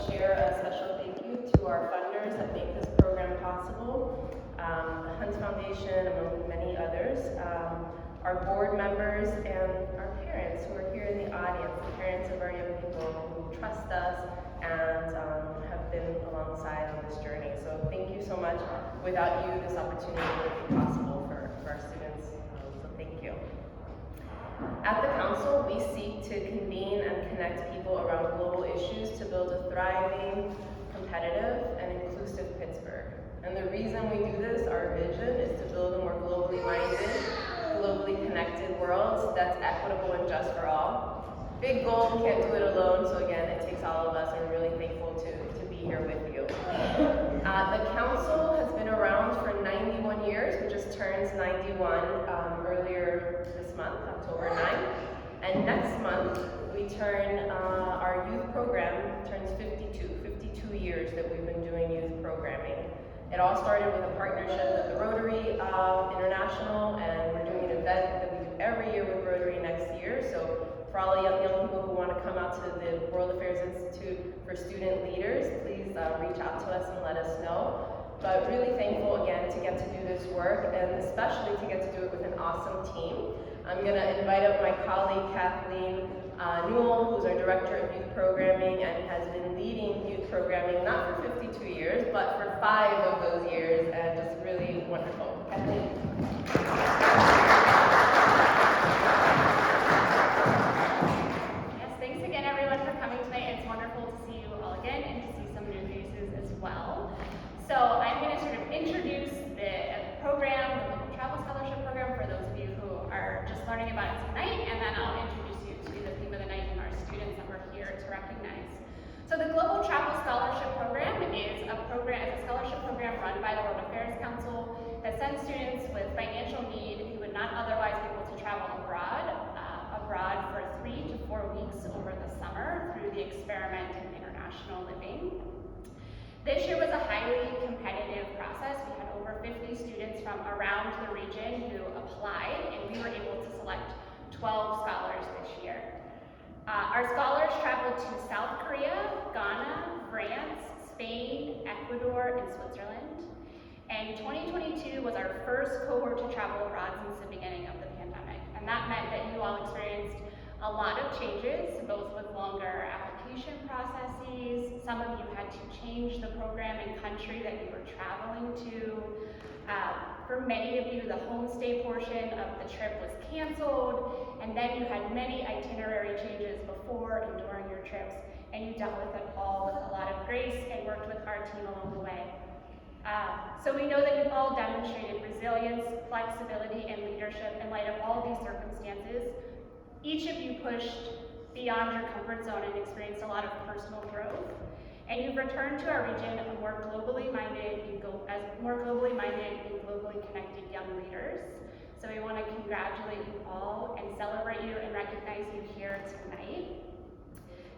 share a special thank you to our funders that make this program possible, the Hunt Foundation, among many others, our board members, and our parents who are here in the audience, the parents of our young people who trust us and have been alongside on this journey. So thank you so much. Without you, this opportunity wouldn't be possible for our students, so thank you. At the Council, we seek to convene and connect people around global issues to build a thriving, competitive, and inclusive Pittsburgh. And the reason we do this, our vision, is to build a more globally minded, globally connected world that's equitable and just for all. Big goal, can't do it alone, so again, it takes all of us, and we're really thankful to be here with you. The Council has been around for 91 years. We just turned 91 earlier this month, October 9th. And next month, we turn, our youth program turns 52 years that we've been doing youth programming. It all started with a partnership with the Rotary International, and we're doing an event that we do every year with Rotary next year. So for all the young people who want to come out to the World Affairs Institute for Student Leaders, please reach out to us and let us know. But really thankful again to get to do this work, and especially to get to do it with an awesome team. I'm going to invite up my colleague Kathleen Newell, who's our Director of Youth Programming and has been leading youth programming not for 52 years, but for 5 of those years, and just really wonderful. Kathleen. Yes, thanks again everyone for coming tonight. It's wonderful to see you all again and to see some new faces as well. So I'm going to sort of introduce the program, the Global Travel Scholarship Program, for those of you who are just learning about it tonight, and then I'll introduce you to the theme of the night and our students that we're here to recognize. So the Global Travel Scholarship Program is a scholarship program run by the World Affairs Council that sends students with financial need who would not otherwise be able to travel abroad for 3 to 4 weeks over the summer through the experiment in international living. This year was a highly competitive process. We had over 50 students from around the region who applied, and we were able to select 12 scholars this year. Our scholars traveled to South Korea, Ghana, France, Spain, Ecuador, and Switzerland. And 2022 was our first cohort to travel abroad since the beginning of the pandemic. And that meant that you all experienced a lot of changes, both with longer application processes. Some of you had to change the program and country that you were traveling to. For many of you, the homestay portion of the trip was canceled, and then you had many itinerary changes before and during your trips, and you dealt with it all with a lot of grace and worked with our team along the way. So we know that you've all demonstrated resilience, flexibility, and leadership in light of all of these circumstances. Each of you pushed beyond your comfort zone and experienced a lot of personal growth. And you've returned to our region as more globally minded and globally connected young leaders. So we want to congratulate you all and celebrate you and recognize you here tonight.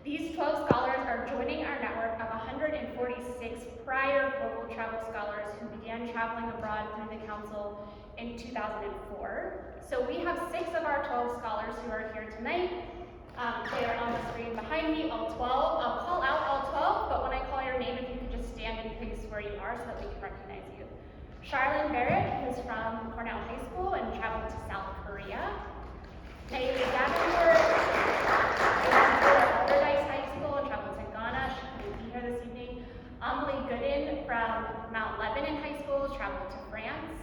These 12 scholars are joining our network of 146 prior global travel scholars who began traveling abroad through the Council in 2004. So we have 6 of our 12 scholars who are here tonight. They are on the screen behind me, all 12. I'll call out all 12, but when I call your name, if you could just stand in place where you are so that we can recognize you. Charlene Barrett, who's from Cornell High School and traveled to South Korea. Naomi Davenport, who's from Alderdice High School and traveled to Ghana. She couldn't be here this evening. Amelie Gooden from Mount Lebanon High School, traveled to France.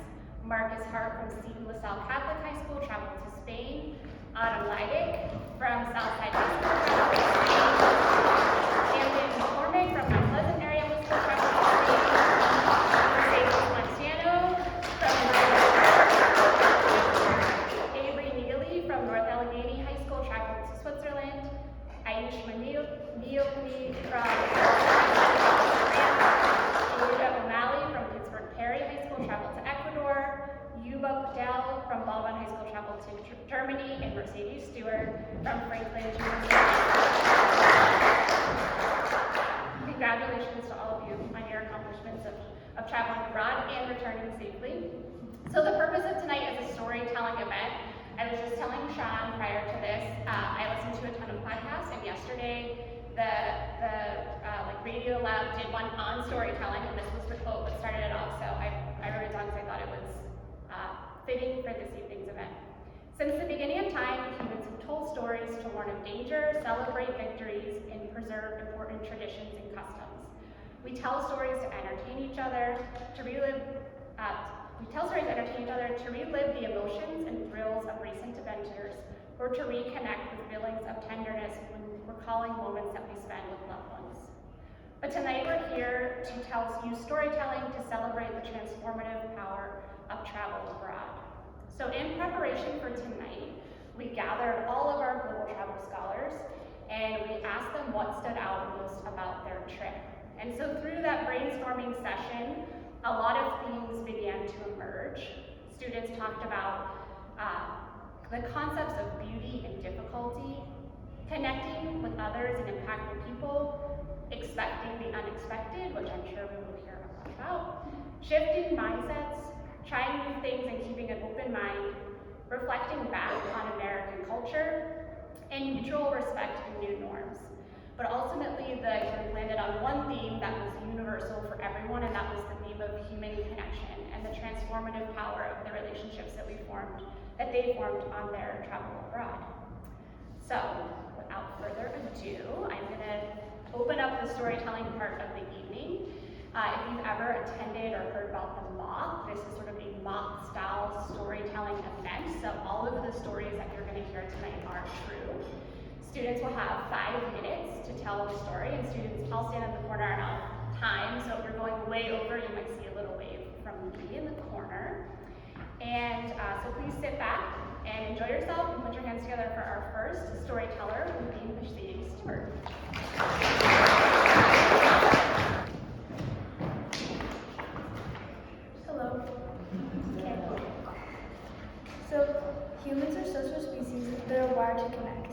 Marcus Hart from Stephen LaSalle Catholic High School, traveled to Spain. Autumn Leidick from Southside High School, traveled to Spain. Camden McCormick from Mount Pleasant Area High School, traveled to Spain. Mercedes Montano from Avery Neely from North Allegheny High School, traveled to Switzerland. Ayushma Neopani from Asia O'Malley from Pittsburgh Perry High School, traveled to Ecuador. Yuba Patel from Baldwin High School, traveled to Germany, and Mercedes Stewart from Franklin University. Congratulations to all of you on your accomplishments of traveling abroad and returning safely. So the purpose of tonight is a storytelling event. I was just telling Sean prior to this, I listened to a ton of podcasts, and yesterday like Radio Lab did one on storytelling, and this was the quote that started it off, so I wrote it down because I thought it was fitting for this evening's event. Since the beginning of time, humans have told stories to warn of danger, celebrate victories, and preserve important traditions and customs. We tell stories to entertain each other, to relive the emotions and thrills of recent adventures, or to reconnect with feelings of tenderness when recalling moments that we spend with loved ones. But tonight we're here to use storytelling to celebrate the transformative power of travel abroad. So in preparation for tonight, we gathered all of our global travel scholars and we asked them what stood out most about their trip. And so through that brainstorming session, a lot of themes began to emerge. Students talked about the concepts of beauty and difficulty, connecting with others and impactful people, expecting the unexpected, which I'm sure we will hear a lot about, shifting mindsets, trying new things and keeping an open mind, reflecting back on American culture, and mutual respect and new norms. But ultimately, the group landed on one theme that was universal for everyone, and that was the theme of human connection and the transformative power of the relationships that they formed on their travel abroad. So, without further ado, I'm gonna open up the storytelling part of the evening. If you've ever attended or heard about the Moth, this is sort of a Moth-style storytelling event, so all of the stories that you're gonna hear tonight are true. Students will have 5 minutes to tell the story, and students, I'll stand in the corner of time, so if you're going way over, you might see a little wave from me in the corner. And so please sit back and enjoy yourself and put your hands together for our first storyteller, who will be Michelle Stewart. Hello. Okay. So, humans are social species that are wired to connect.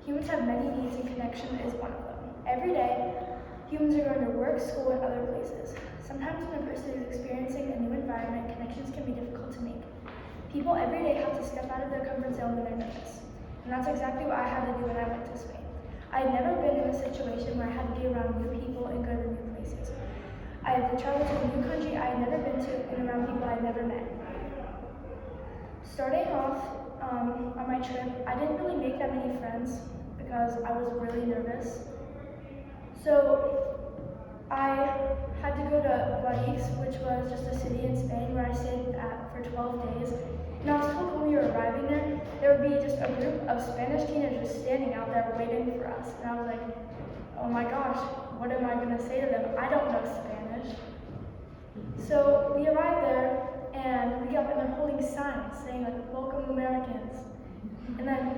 Humans have many needs and connection is one of them. Every day, humans are going to work, school, and other places. Sometimes when a person is experiencing a new environment, connections can be difficult to make. People every day have to step out of their comfort zone when they're nervous. And that's exactly what I had to do when I went to Spain. I had never been in a situation where I had to be around new people and go to new places. I had to travel to a new country I had never been to and around people I had never met. Starting off on my trip, I didn't really make that many friends because I was really nervous. So I had to go to Guadix, which was just a city in Spain where I stayed at for 12 days. And I was told when we were arriving there would be just a group of Spanish teenagers standing out there waiting for us. And I was like, oh my gosh, what am I gonna say to them? I don't know Spanish. So we arrived there and we got there and they're holding signs saying like, welcome Americans. And then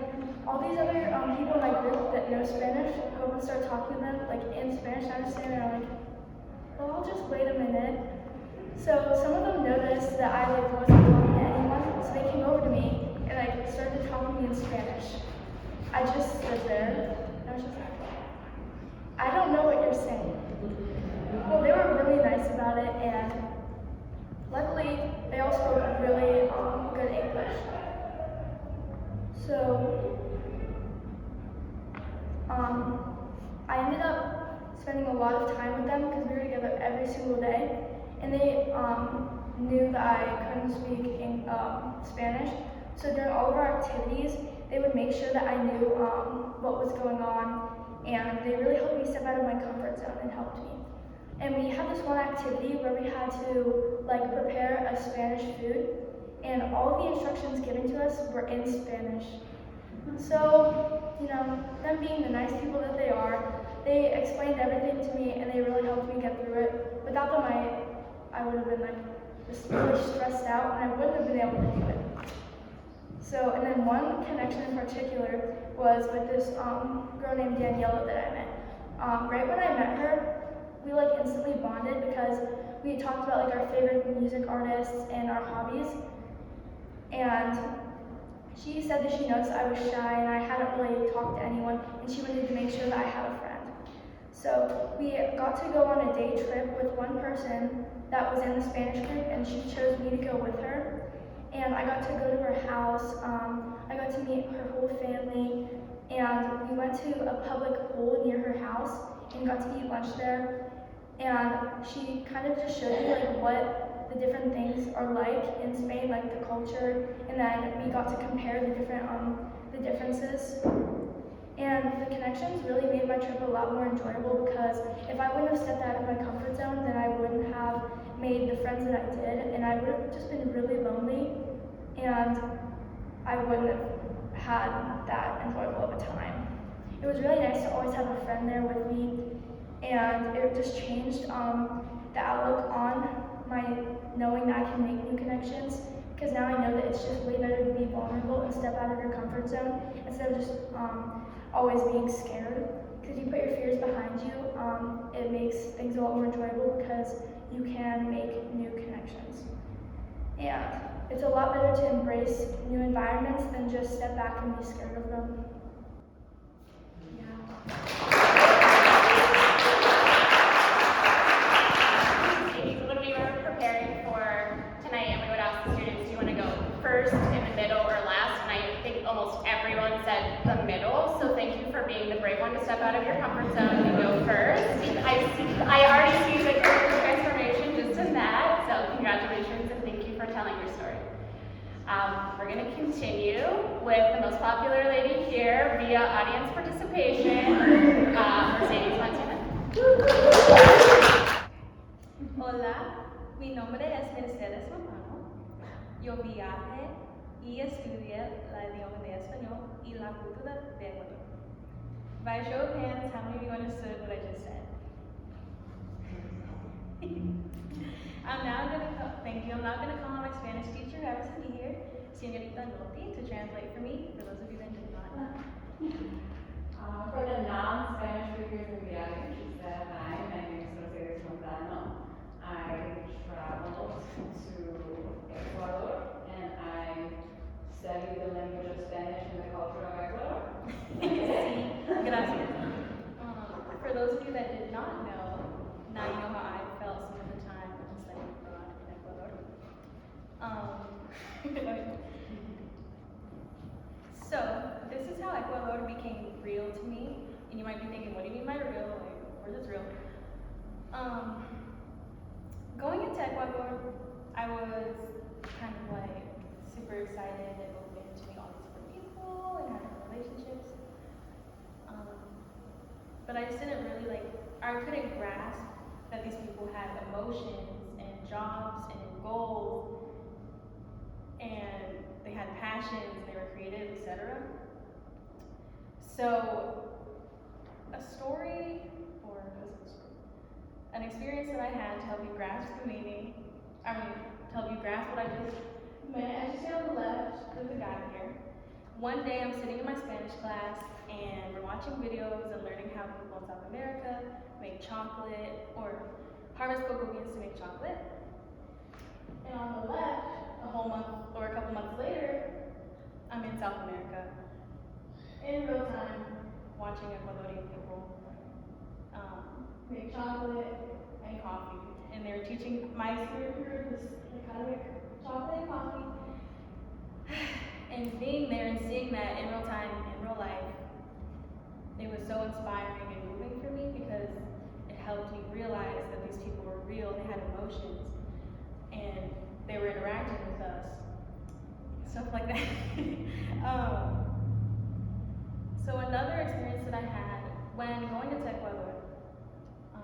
all these other people in my group that know Spanish go up and start talking to them like in Spanish. And I was standing there like, well, I'll just wait a minute. So some of them noticed that I like wasn't talking to anyone, so they came over to me and like started talking to me in Spanish. I just stood there and I was just like, I don't know what you're saying. Well, they were really nice about it, and luckily they all spoke really good English. So I ended up spending a lot of time with them because we were together every single day, and they knew that I couldn't speak in Spanish. So during all of our activities, they would make sure that I knew what was going on, and they really helped me step out of my comfort zone and helped me. And we had this one activity where we had to like prepare a Spanish food, and all of the instructions given to us were in Spanish. So, you know, them being the nice people that they are, they explained everything to me and they really helped me get through it. Without them, I would have been like just really stressed out and I wouldn't have been able to do it. So, and then one connection in particular was with this girl named Daniela that I met. Right when I met her, we like instantly bonded because we talked about like our favorite music artists and our hobbies. And she said that she noticed I was shy and I hadn't really talked to anyone, and she wanted to make sure that I had a friend. So we got to go on a day trip with one person that was in the Spanish group, and she chose me to go with her. And I got to go to her house, I got to meet her whole family, and we went to a public pool near her house and got to eat lunch there. And she kind of just showed me like what the different things are like in Spain, like the culture, and then we got to compare the differences. And the connections really made my trip a lot more enjoyable because if I wouldn't have stepped out of my comfort zone, then I wouldn't have made the friends that I did, and I would have just been really lonely, and I wouldn't have had that enjoyable of a time. It was really nice to always have a friend there with me, and it just changed the outlook on my knowing that I can make new connections, because now I know that it's just way better to be vulnerable and step out of your comfort zone instead of just always being scared. Because you put your fears behind you, it makes things a lot more enjoyable because you can make new connections. And it's a lot better to embrace new environments than just step back and be scared of them. When we were preparing for tonight and we would ask the students, do you want to go first, in the middle, or last? And I think almost everyone said the middle, so thank you for being the brave one to step out of your comfort zone and go first. I already see the character transformation just in that, so congratulations and thank you for telling your story. We're going to continue with the most popular lady here via audience participation, Mercedes Montana. Hola, mi nombre es Mercedes Romano. Yo viajé y estudié la idioma de español y la cultura de Ecuador. By show of hands, how many of you understood what I just said? I'm now going to call on my Spanish teacher, who happens to be here, Señorita Noti, to translate for me, for those of you that did not know. For the non-Spanish speakers in the audience, she said, hi, my name is Mercedes Montano. I traveled to Ecuador and I studied the language of Spanish and the culture of Ecuador. Gracias. For those of you that did not know, now you know how I felt some of the time when studying abroad in Ecuador. So, this is how Ecuador became real to me. And you might be thinking, what do you mean by real? Like, where's this real? Going into Ecuador, I was kind of like super excited and open to meet all these different people and having relationships. But I just didn't really I couldn't grasp that these people had emotions and jobs and goals, and they had passions, they were creative, etc. So, an experience that I had to help you grasp the meaning, to help you grasp what I just meant. As you see on the left, there's a guy here. One day I'm sitting in my Spanish class and we're watching videos and learning how people in South America make chocolate or harvest cocoa beans to make chocolate. And on the left, a whole month or a couple months later, I'm in South America in real time watching Ecuadorian people make chocolate and coffee. And they were teaching my student group how to make chocolate and coffee. And being there and seeing that in real time, in real life, it was so inspiring and moving for me because it helped me realize that these people were real, they had emotions, and they were interacting with us. Stuff like that. So another experience that I had when going to Ecuador, I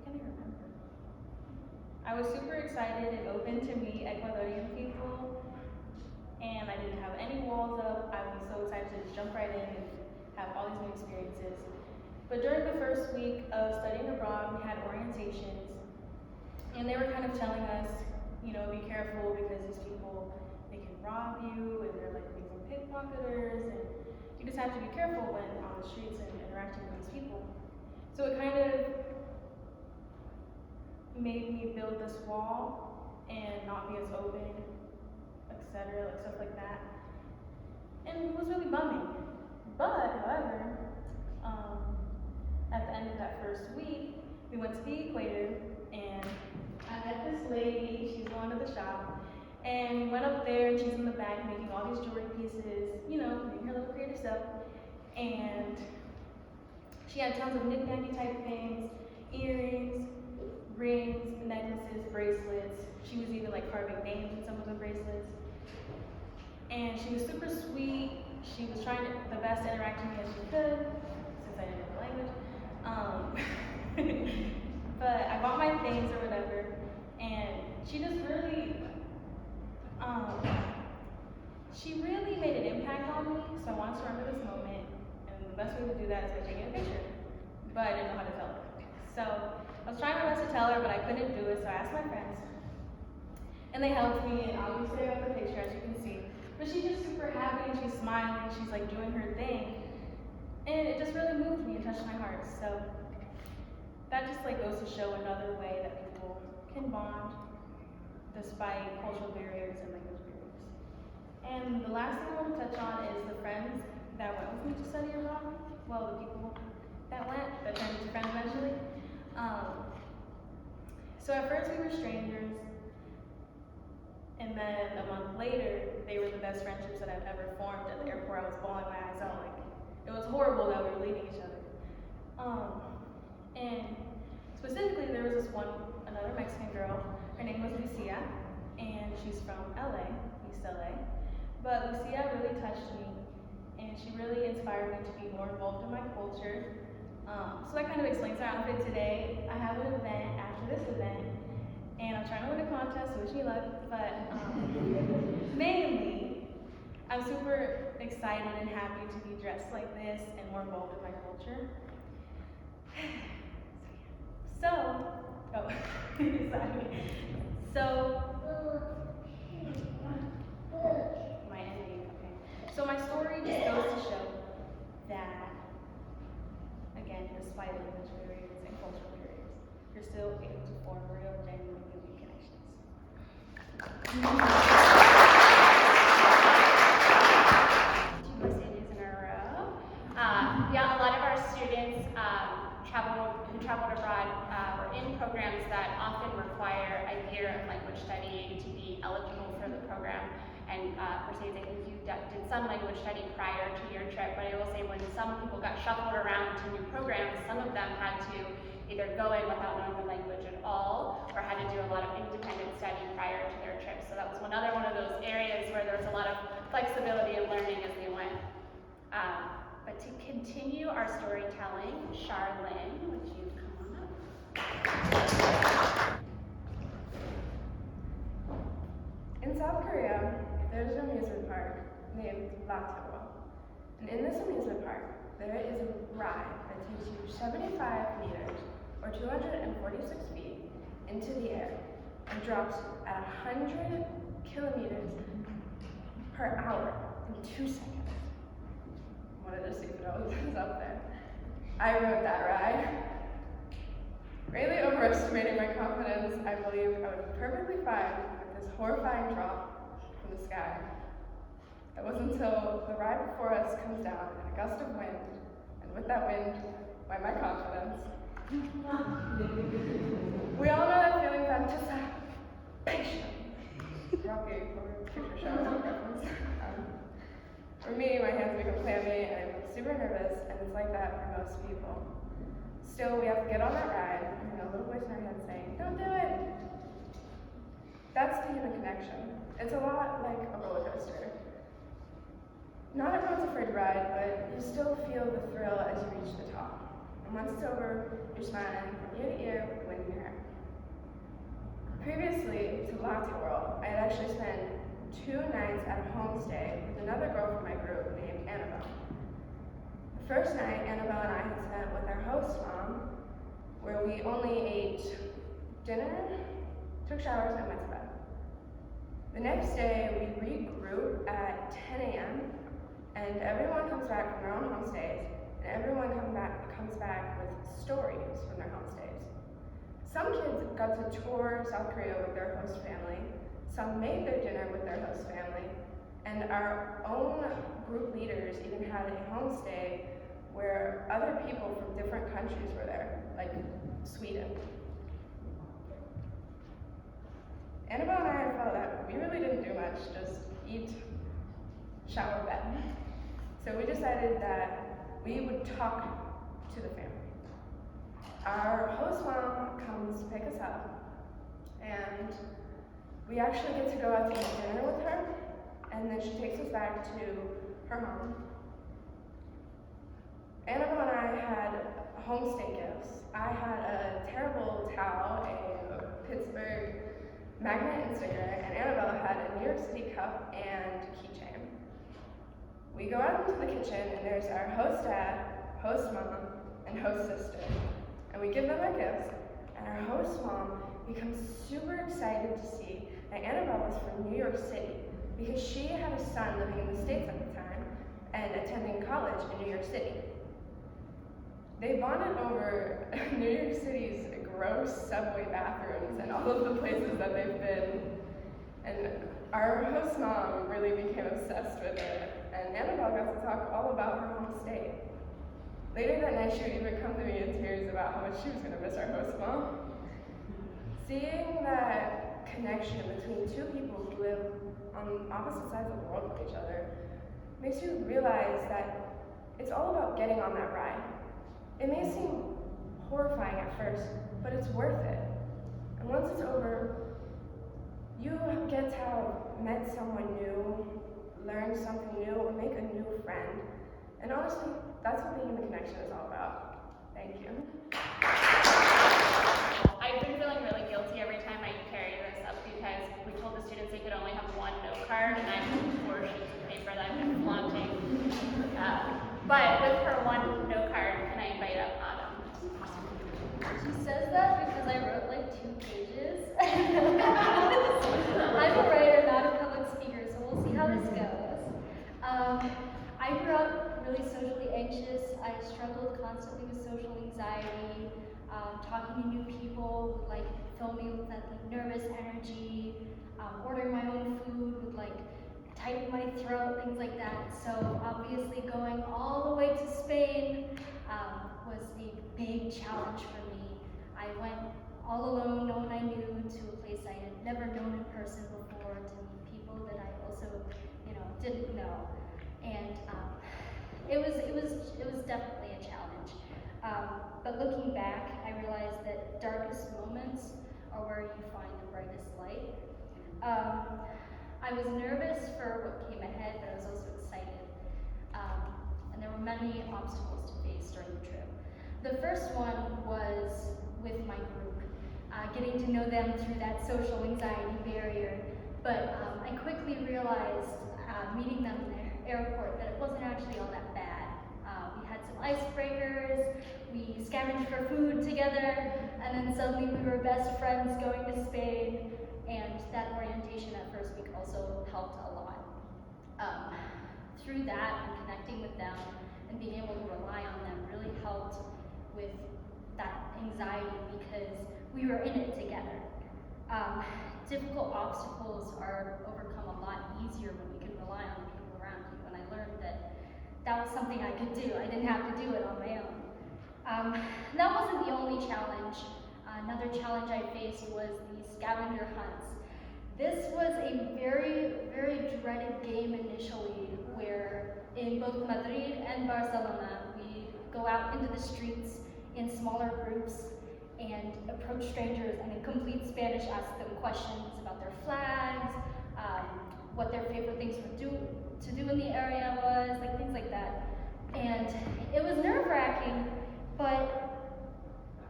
can't even remember. I was super excited and open to meet Ecuadorian people, and I didn't have any walls up. I was so excited to just jump right in and have all these new experiences. But during the first week of studying abroad, we had orientations, and they were kind of telling us, be careful because these people, they can rob you, and they're like amazing pickpocketers, and you just have to be careful when on the streets and interacting with these people. So it kind of made me build this wall and not be as open, etc., stuff like that. And it was really bumming. But, however, at the end of that first week, we went to the equator, and I met this lady. She's going to the shop, and we went up there, and she's in the back making all these jewelry pieces, herself, and she had tons of knick-knacky type things, earrings, rings, necklaces, bracelets. She was even like carving names in some of the bracelets. And she was super sweet. She was trying the best to interact with me as she could, since I didn't know the language. But I bought my things or whatever, and she just really, she really made an impact on me. So I wanted to remember this moment, and the best way to do that is by taking a picture. But I didn't know how to tell her. So I was trying my best to tell her, but I couldn't do it. So I asked my friends, and they helped me. And obviously I got the picture, as you can see. But she's just super happy, and she's smiling. She's like doing her thing, and it just really moved me and touched my heart. So that just like goes to show another way that people can bond despite cultural barriers and language barriers. And the last thing I want to touch on is the friends that went with me to study abroad. Well, the people that went, that turned into friends eventually. So at first we were strangers, and then a month later, they were the best friendships that I've ever formed. At the airport, I was bawling my eyes out. Like, it was horrible that we were leaving each other. And specifically, there was another Mexican girl. Her name was Lucia, and she's from LA, East LA. But Lucia really touched me, and she really inspired me to be more involved in my culture. So that kind of explains our outfit today. I have an event after this event, and I'm trying to win a contest, so wish me luck. But mainly, I'm super excited and happy to be dressed like this and more involved in my culture. So, my ending, okay. So my story just goes to show that, again, despite language barriers and cultural barriers, you're still able to form real, genuine, unique connections. 2 Mercedes in a row. Yeah, a lot of our students who traveled abroad were in programs that often require a year of language study to be eligible for the program. And Mercedes, I think you did some language study prior to your trip, but I will say when some people got shuffled around to new programs, some of them had to either go in without knowing the language at all, or had to do a lot of independent study prior to their trip. So that was another one of those areas where there was a lot of flexibility and learning as they went. But to continue our storytelling, Charlene, would you come on up? In South Korea, there's an amusement park named Latawa. And in this amusement park, there is a ride that takes you 75 meters, or 246 feet, into the air and drops at 100 kilometers per hour in 2 seconds. I wanted to see if it was up there. I rode that ride. Greatly overestimating my confidence, I believed I would be perfectly fine with this horrifying drop from the sky. It wasn't until the ride before us comes down in a gust of wind, and with that wind, by my confidence. We all know that feeling of anticipation. Rocky for future shows reference. For me, my hands become clammy, and I'm super nervous, and it's like that for most people. Still, we have to get on that ride, and a little voice in our head saying, "Don't do it!" That's the human connection. It's a lot like a roller coaster. Not everyone's afraid to ride, but you still feel the thrill as you reach the top. And once it's over, you're smiling from ear to ear with the wind in your hair. Previously to Latte World, I had actually spent 2 nights at a homestay with another girl from my group named Annabelle. The first night, Annabelle and I had spent with our host mom, where we only ate dinner, took showers, and went to bed. The next day, we regroup at 10 a.m., and everyone comes back from their own homestays, and everyone comes back with stories from their homestays. Some kids got to tour South Korea with their host family, some made their dinner with their host family, and our own group leaders even had a homestay where other people from different countries were there, like Sweden. Annabelle and I felt that we really didn't do much, just eat, shower, bed. So we decided that we would talk to the family. Our host mom comes to pick us up, and we actually get to go out to eat dinner with her, and then she takes us back to her mom. Annabelle and I had homestay gifts. I had a terrible towel, a Pittsburgh magnet and sticker, and Annabelle had a New York City cup and keychain. We go out into the kitchen, and there's our host dad, host mom, and host sister. And we give them our gifts, and our host mom becomes super excited to see that Annabelle was from New York City because she had a son living in the States at the time and attending college in New York City. They bonded over New York City's gross subway bathrooms and all of the places that they've been. And our host mom really became obsessed with it, and Annabelle got to talk all about her home state. Later that night, she would even come to me in tears about how much she was going to miss our host mom. Seeing that connection between two people who live on opposite sides of the world from each other makes you realize that it's all about getting on that ride. It may seem horrifying at first, but it's worth it. And once it's over, you get to have met someone new, learn something new, or make a new friend. And honestly, that's what the human connection is all about. Thank you. I've been feeling really guilty every time I carry this up because we told the students they could only have one note card, and I have 4 sheets of paper that I've been flaunting. But with her one note card, can I invite up Autumn? She says that because I wrote like 2 pages. I'm a writer, not a public speaker, so we'll see how this goes. I grew up really socially anxious. I struggled constantly with social anxiety. Talking to new people would like fill me with that like nervous energy. Ordering my own food would like tighten my throat, things like that. So obviously going all the way to Spain was a big challenge for me. I went all alone, no one I knew, to a place I had never known in person before, to meet people that I also, didn't know. And it was definitely a challenge. But looking back, I realized that darkest moments are where you find the brightest light. I was nervous for what came ahead, but I was also excited. And there were many obstacles to face during the trip. The first one was with my group, getting to know them through that social anxiety barrier. But I quickly realized, meeting them in the airport, that it wasn't actually all that bad. We had some icebreakers, we scavenged for food together, and then suddenly we were best friends going to Spain, and that orientation at first week also helped a lot. Through that, and connecting with them, and being able to rely on them really helped with that anxiety because we were in it together. Difficult obstacles are overcome a lot easier when we can rely on the people around you, and I learned that that was something I could do. I didn't have to do it on my own. That wasn't the only challenge. Another challenge I faced was the scavenger hunts. This was a very, very dreaded game initially, where in both Madrid and Barcelona, we go out into the streets in smaller groups and approach strangers and in complete Spanish ask them questions about their flags, what their favorite things to do in the area was, like things like that. And it was nerve-wracking, but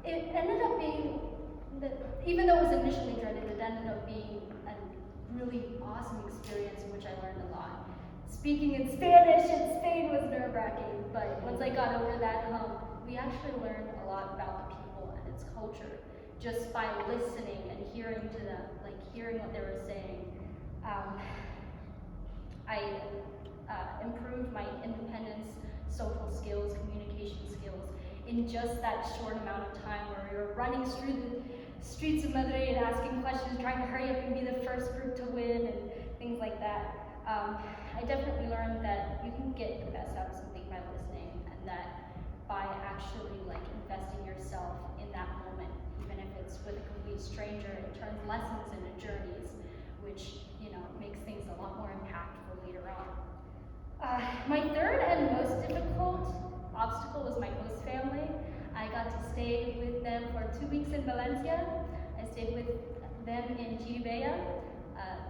it ended up being, even though it was initially dreaded, it ended up being a really awesome experience in which I learned a lot. Speaking in Spanish in Spain was nerve-wracking, but once I got over that hump, we actually learned a lot about the people and its culture just by listening and hearing to them, like hearing what they were saying. I improved my independence, social skills, communication skills in just that short amount of time where we were running through the streets of Madrid asking questions, trying to hurry up and be the first group to win and things like that. I definitely learned that you can get the best out of something by listening, and that by actually like investing yourself in that moment, even if it's with a complete stranger, it turns lessons into journeys, which makes things a lot more impactful later on. My third and obstacle was my host family. I got to stay with them for 2 weeks in Valencia. I stayed with them in Chiribella.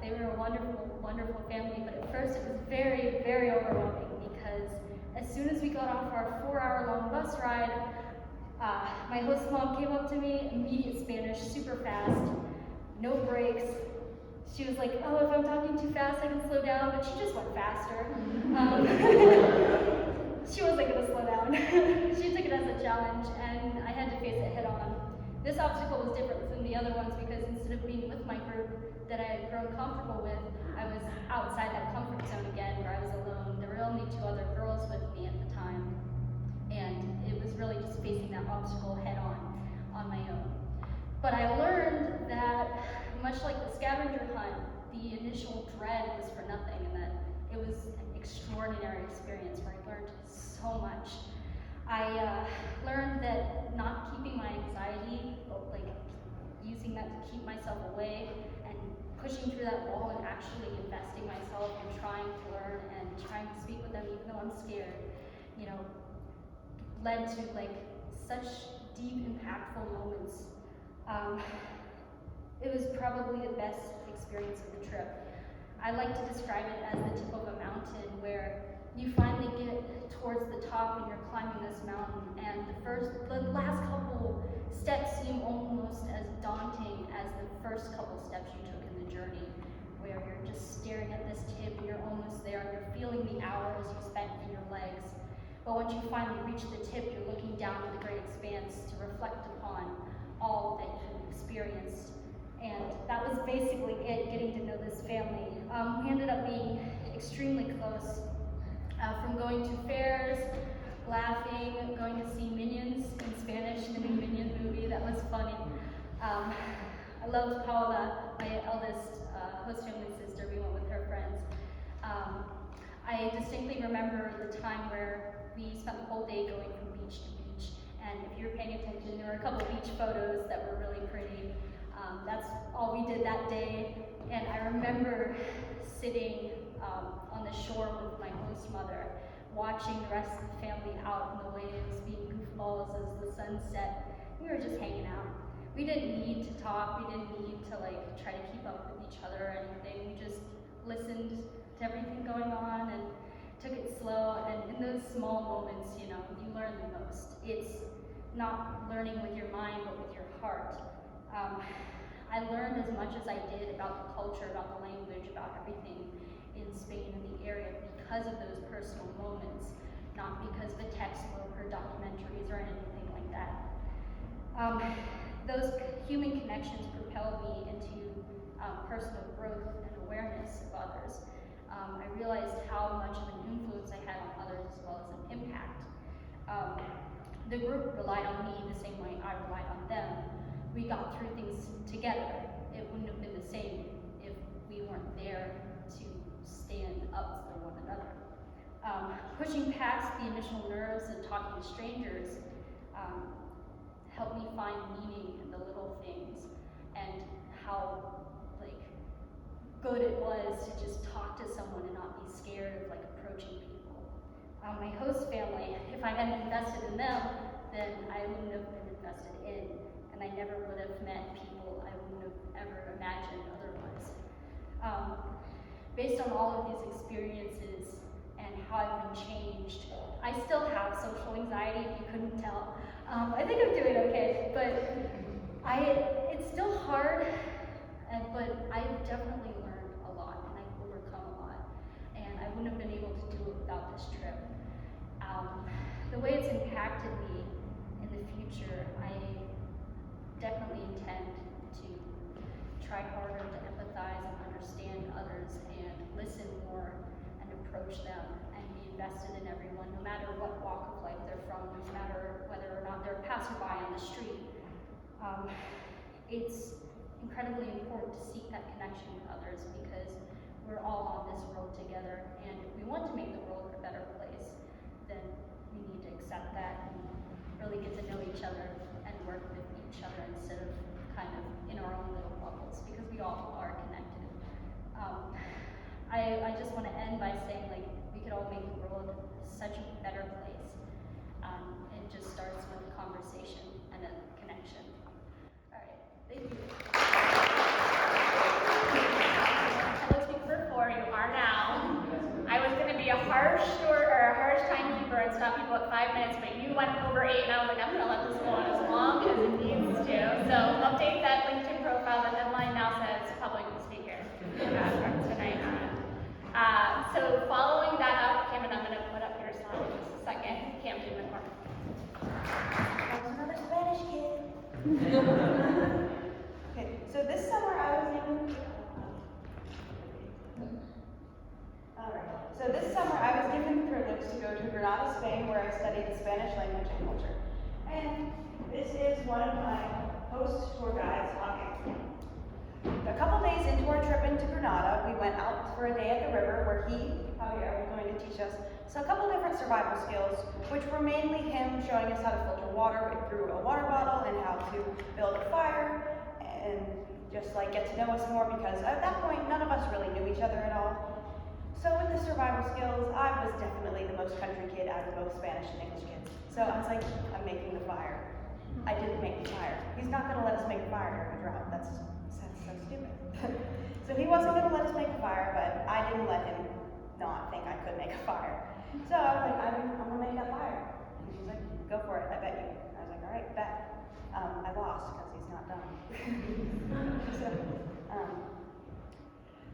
They were a wonderful, wonderful family, but at first it was very, very overwhelming because as soon as we got off our 4-hour-long bus ride, my host mom came up to me, immediate Spanish, super fast, no breaks. She was like, oh, if I'm talking too fast, I can slow down, but she just went faster. She wasn't gonna slow down. She took it as a challenge, and I had to face it head on. This obstacle was different from the other ones because instead of being with my group that I had grown comfortable with, I was outside that comfort zone again where I was alone. There were only 2 other girls with me at the time, and it was really just facing that obstacle head on my own. But I learned that, much like the scavenger hunt, the initial dread was for nothing, and that it was an extraordinary experience where I learned so much. I learned that not keeping my anxiety, but like using that to keep myself away and pushing through that wall and actually investing myself and trying to learn and trying to speak with them even though I'm scared, you know, led to like such deep, impactful moments. It was probably the best experience of the trip. I like to describe it as the tip of a mountain where you finally get towards the top and you're climbing this mountain, and the last couple steps seem almost as daunting as the first couple steps you took in the journey, where you're just staring at this tip and you're almost there and you're feeling the hours you spent in your legs. But once you finally reach the tip, you're looking down at the great expanse to reflect upon all that you've experienced. And that was basically it, getting to know this family. We ended up being extremely close. From going to fairs, laughing, going to see Minions in Spanish, the new Minion movie, that was funny. I loved Paula, my eldest host family sister. We went with her friends. I distinctly remember the time where we spent the whole day going from beach to beach, and if you were paying attention, there were a couple beach photos that were really pretty. That's all we did that day, and I remember sitting on the shore with my host mother, watching the rest of the family out in the waves, being goofballs as the sun set. We were just hanging out. We didn't need to talk. We didn't need to like try to keep up with each other or anything. We just listened to everything going on and took it slow. And in those small moments, you know, you learn the most. It's not learning with your mind, but with your heart. I learned as much as I did about the culture, about the language, about everything in Spain and the area because of those personal moments, not because of a textbook or documentaries or anything like that. Those human connections propelled me into personal growth and awareness of others. I realized how much of an influence I had on others as well as an impact. The group relied on me the same way I relied on them. We got through things together. It wouldn't have been the same if we weren't there to stand up for one another. Pushing past the initial nerves and talking to strangers helped me find meaning in the little things and how like good it was to just talk to someone and not be scared of like approaching people. My host family, if I hadn't invested in them, then I wouldn't have been invested in. And I never would have met people I wouldn't have ever imagined otherwise. Based on all of these experiences and how I've been changed, I still have social anxiety, if you couldn't tell. I think I'm doing okay, but it's still hard, but I've definitely learned a lot and I've overcome a lot. And I wouldn't have been able to do it without this trip. The way it's impacted me in the future, I definitely intend to try harder to empathize and understand others and listen more and approach them and be invested in everyone, no matter what walk of life they're from, no matter whether or not they're a passerby on the street. It's incredibly important to seek that connection with others because we're all on this road together, and if we want to make the world a better place, then we need to accept that and really get to know each other and work with each other instead of kind of in our own little bubbles, because we all are connected. I just want to end by saying, like, we could all make the world such a better place. conversation and a connection. All right, thank you. Hello, speak for 4, you are now. I was going to be a harsh timekeeper and stop people at 5 minutes, but you went over 8, and I was like, I'm going to let this go on as long as it needs to. So update that LinkedIn profile. The headline now says public speaker from tonight on. So following that up, Kim, and I'm going to put up your slide in just a second. Kim, in the corner. That was another Spanish kid. Okay, so this summer I was given. Alright, so this summer I was given the privilege to go to Granada, Spain, where I studied the Spanish language and culture. And this is one of my host tour guides talking. A couple days into our trip into Granada, we went out for a day at the river where he, Javier, was going to teach us a couple different survival skills, which were mainly him showing us how to filter water through a water bottle and how to build a fire and just like get to know us more, because at that point none of us really knew each other at all. So with the survival skills, I was definitely the most country kid out of both Spanish and English kids. So I was like, I'm making the fire. I didn't make the fire. He's not gonna let us make a fire during a drought. That's so stupid. So he wasn't gonna let us make a fire, but I didn't let him not think I could make a fire. So I was like, I'm gonna make that fire. And he's like, go for it, I bet you. I was like, all right, bet. I lost because he's not done.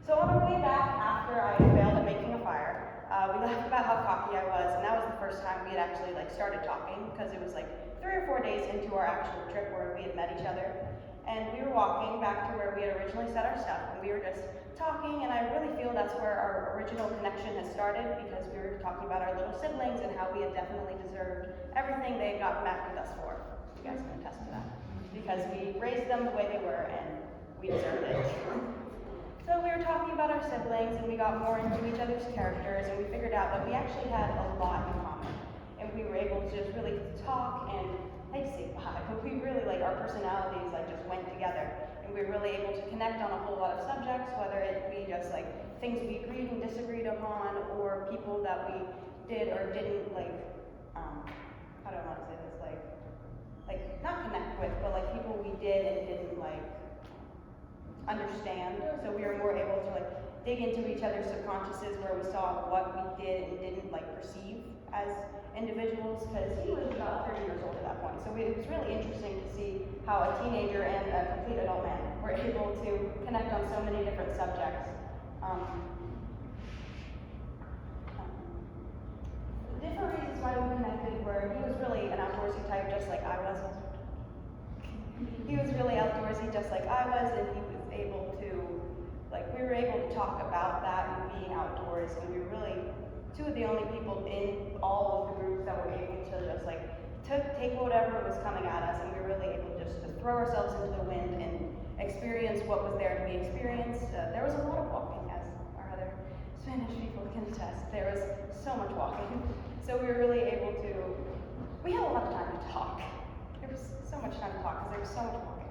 So on our way back after I failed at making a fire, we laughed about how cocky I was, and that was the first time we had actually started talking, because it was 3 or 4 days into our actual trip where we had met each other. And we were walking back to where we had originally set our stuff, and we were just talking, and I really feel that's where our original connection has started, because we were talking about our little siblings and how we had definitely deserved everything they had gotten back with us for. You guys can attest to that. Because we raised them the way they were, and we deserved it. So we were talking about our siblings, and we got more into each other's characters, and we figured out that we actually had a lot in common. And we were able to just really talk, and I hate to say vibe, but we really, our personalities, just went together. And we were really able to connect on a whole lot of subjects, whether it be just, things we agreed and disagreed upon, or people that we did or didn't, how do I want to say this, not connect with, but, people we did and didn't, understand. So we were more able to dig into each other's subconsciouses, where we saw what we did and didn't perceive as individuals, because he was about 30 years old at that point. So it was really interesting to see how a teenager and a complete adult man were able to connect on so many different subjects. Different reasons why we connected were he was really an outdoorsy type, just like I was. He was really outdoorsy, just like I was, and he was able to, we were able to talk about that and being outdoors, and we were really two of the only people in all of the groups that were able to just take whatever was coming at us, and we were really able just to throw ourselves into the wind and experience what was there to be experienced. There was a lot of walking, as our other Spanish people can attest. There was so much walking, so we were really able to, we had a lot of time to talk. There was so much time to talk because there was so much walking.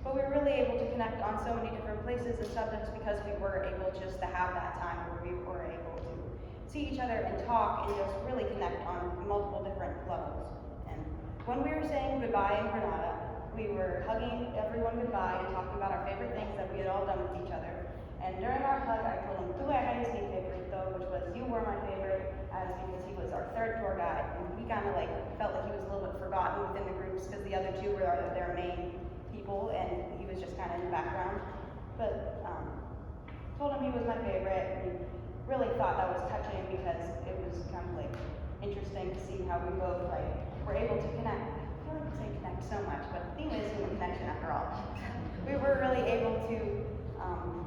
But we were really able to connect on so many different places and subjects because we were able just to have that time where we were able to see each other and talk and just really connect on multiple different levels. And when we were saying goodbye in Granada, we were hugging everyone goodbye and talking about our favorite things that we had all done with each other. And during our hug, I told him, "Tu eres mi favorito," which was, you were my favorite, because he was our third tour guide. And we kind of felt like he was a little bit forgotten within the groups because the other two were their main people, and he was just kind of in the background. But told him he was my favorite, and really thought that was touching because it was kind of interesting to see how we both were able to connect. I feel like I say connect so much, but the theme is human connection after all. We were really able to, I'm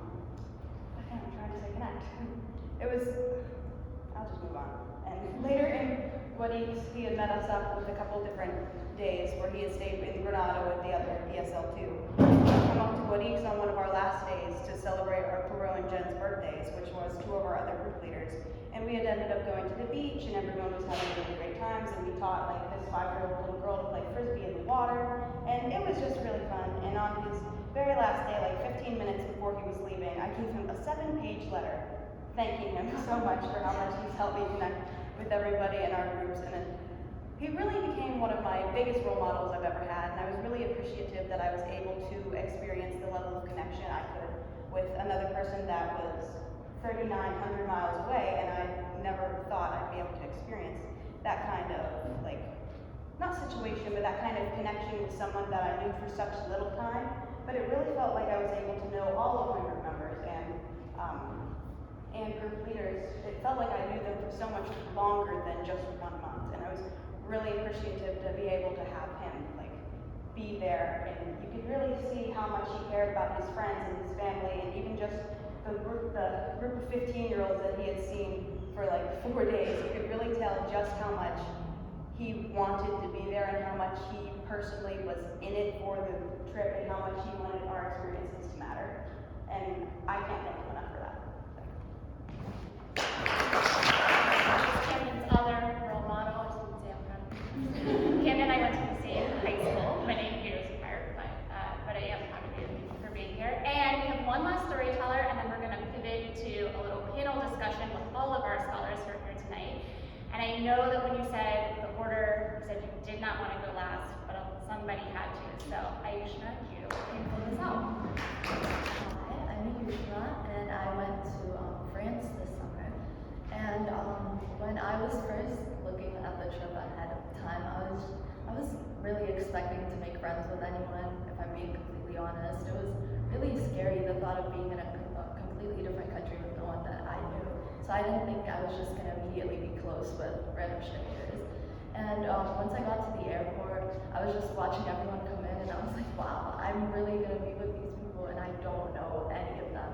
trying to say connect. It was, I'll just move on. And later in Guadix, he had met us up with a couple different days where he had stayed in Granada with the other ESL2. Come up to Guadix on one of our last days to celebrate our Puro and Jen's birthdays, which was two of our other group leaders. And we had ended up going to the beach, and everyone was having really great times, and we taught this 5-year-old little girl to play frisbee in the water, and it was just really fun. And on his very last day, 15 minutes before he was leaving, I gave him a 7-page letter thanking him so much for how much he's helped me connect with everybody in our groups. And he really became one of my biggest role models I've ever had, and I was really appreciative that I was able to experience the level of connection I could with another person that was 3,900 miles away, and I never thought I'd be able to experience that kind of, like, not situation, but that kind of connection with someone that I knew for such little time. But it really felt like I was able to know all of my group members and group leaders. It felt like I knew them for so much longer than just 1 month, and I was really appreciative to be able to have him, like, be there, and you could really see how much he cared about his friends and his family, and even just the group of 15-year-olds that he had seen for like 4 days. You could really tell just how much he wanted to be there and how much he personally was in it for the trip and how much he wanted our experiences to matter. And I can't thank him enough for that. Camden's other role model, I just want to say I'm proud of you. Camden and I went to the same high school. My name here was required, but I am proud of you for being here. And we have one last storyteller, and then we're going to pivot to a little panel discussion with all of our scholars who are here tonight. And I know that when you said the order, you said you did not want to go last, but somebody had to. So Aishna, you can close us out. Hi, I'm Aishna, and I went to France this summer. And when I was first looking at the trip ahead of time, I was really expecting to make friends with anyone. If I'm being completely honest, it was really scary, the thought of being in a completely different country with no one that I knew. So I didn't think I was just going to immediately be close with random strangers. And once I got to the airport, I was just watching everyone come in, and I was like, wow, I'm really going to be with these people, and I don't know any of them.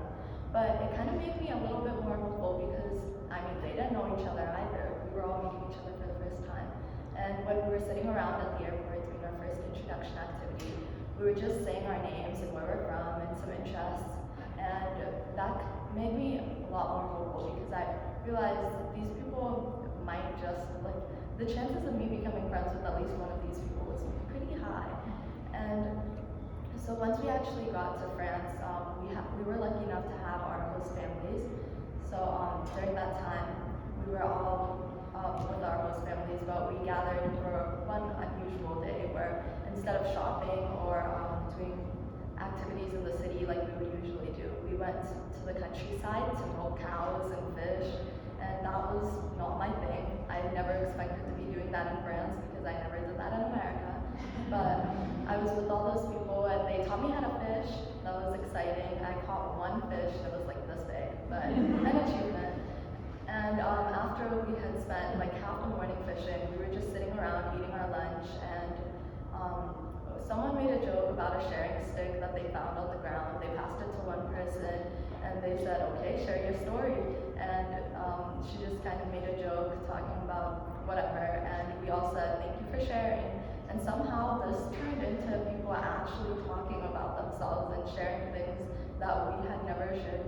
But it kind of made me a little bit more hopeful because, I mean, they didn't know each other either. We were all meeting each other for the first time. And when we were sitting around at the airport doing our first introduction activity, we were just saying our names and where we're from and some interests. And that made me a lot more hopeful because I realized these people might just, like, the chances of me becoming friends with at least one of these people was pretty high. And so once we actually got to France, we were lucky enough to have our host families. So during that time, we were all with our host families, but we gathered for one unusual day where instead of shopping or doing activities in the city like we would usually do, we went to the countryside to milk cows and fish, and that was not my thing. I never expected to be doing that in France because I never did that in America. But I was with all those people and they taught me how to fish. That was exciting. I caught one fish that was like this big, but an achievement. And after we had spent like half the morning fishing, we were just sitting around eating our lunch, and someone made a joke about a sharing stick that they found on the ground. They passed it to one person and they said, okay, share your story. And she just kind of made a joke talking about whatever, and we all said, thank you for sharing. And somehow this turned into people actually talking about themselves and sharing things that we had never shared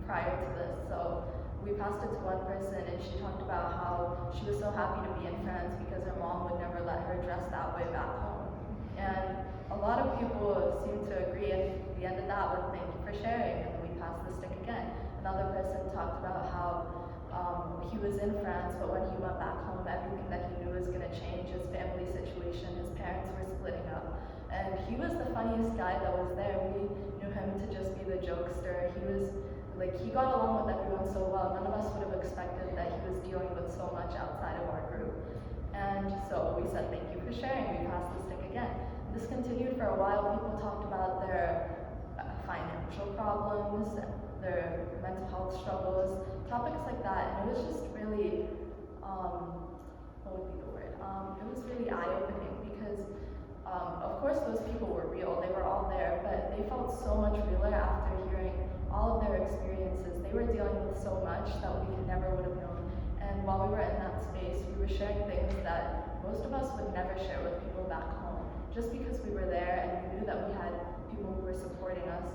prior to this. So we passed it to one person, and she talked about how she was so happy to be in France because her mom would never let her dress that way back home. And a lot of people seem to agree at the end of that with thank you for sharing, and then we passed the stick again. Another person talked about how he was in France, but when he went back home, everything that he knew was going to change. His family situation, his parents were splitting up, and he was the funniest guy that was there. We knew him to just be the jokester. He was like, he got along with everyone so well. None of us would have expected that he was dealing with so much outside of our group. And so we said, thank you for sharing. We passed the stick again. This continued for a while. People talked about their financial problems, their mental health struggles, topics like that. And it was just really, what would be the word? It was really eye-opening because, of course, those people were real. They were all there, but they felt so much realer after hearing all of their experiences. They were dealing with so much that we never would have known. And while we were in that space, we were sharing things that most of us would never share with people back home. Just because we were there and we knew that we had people who were supporting us,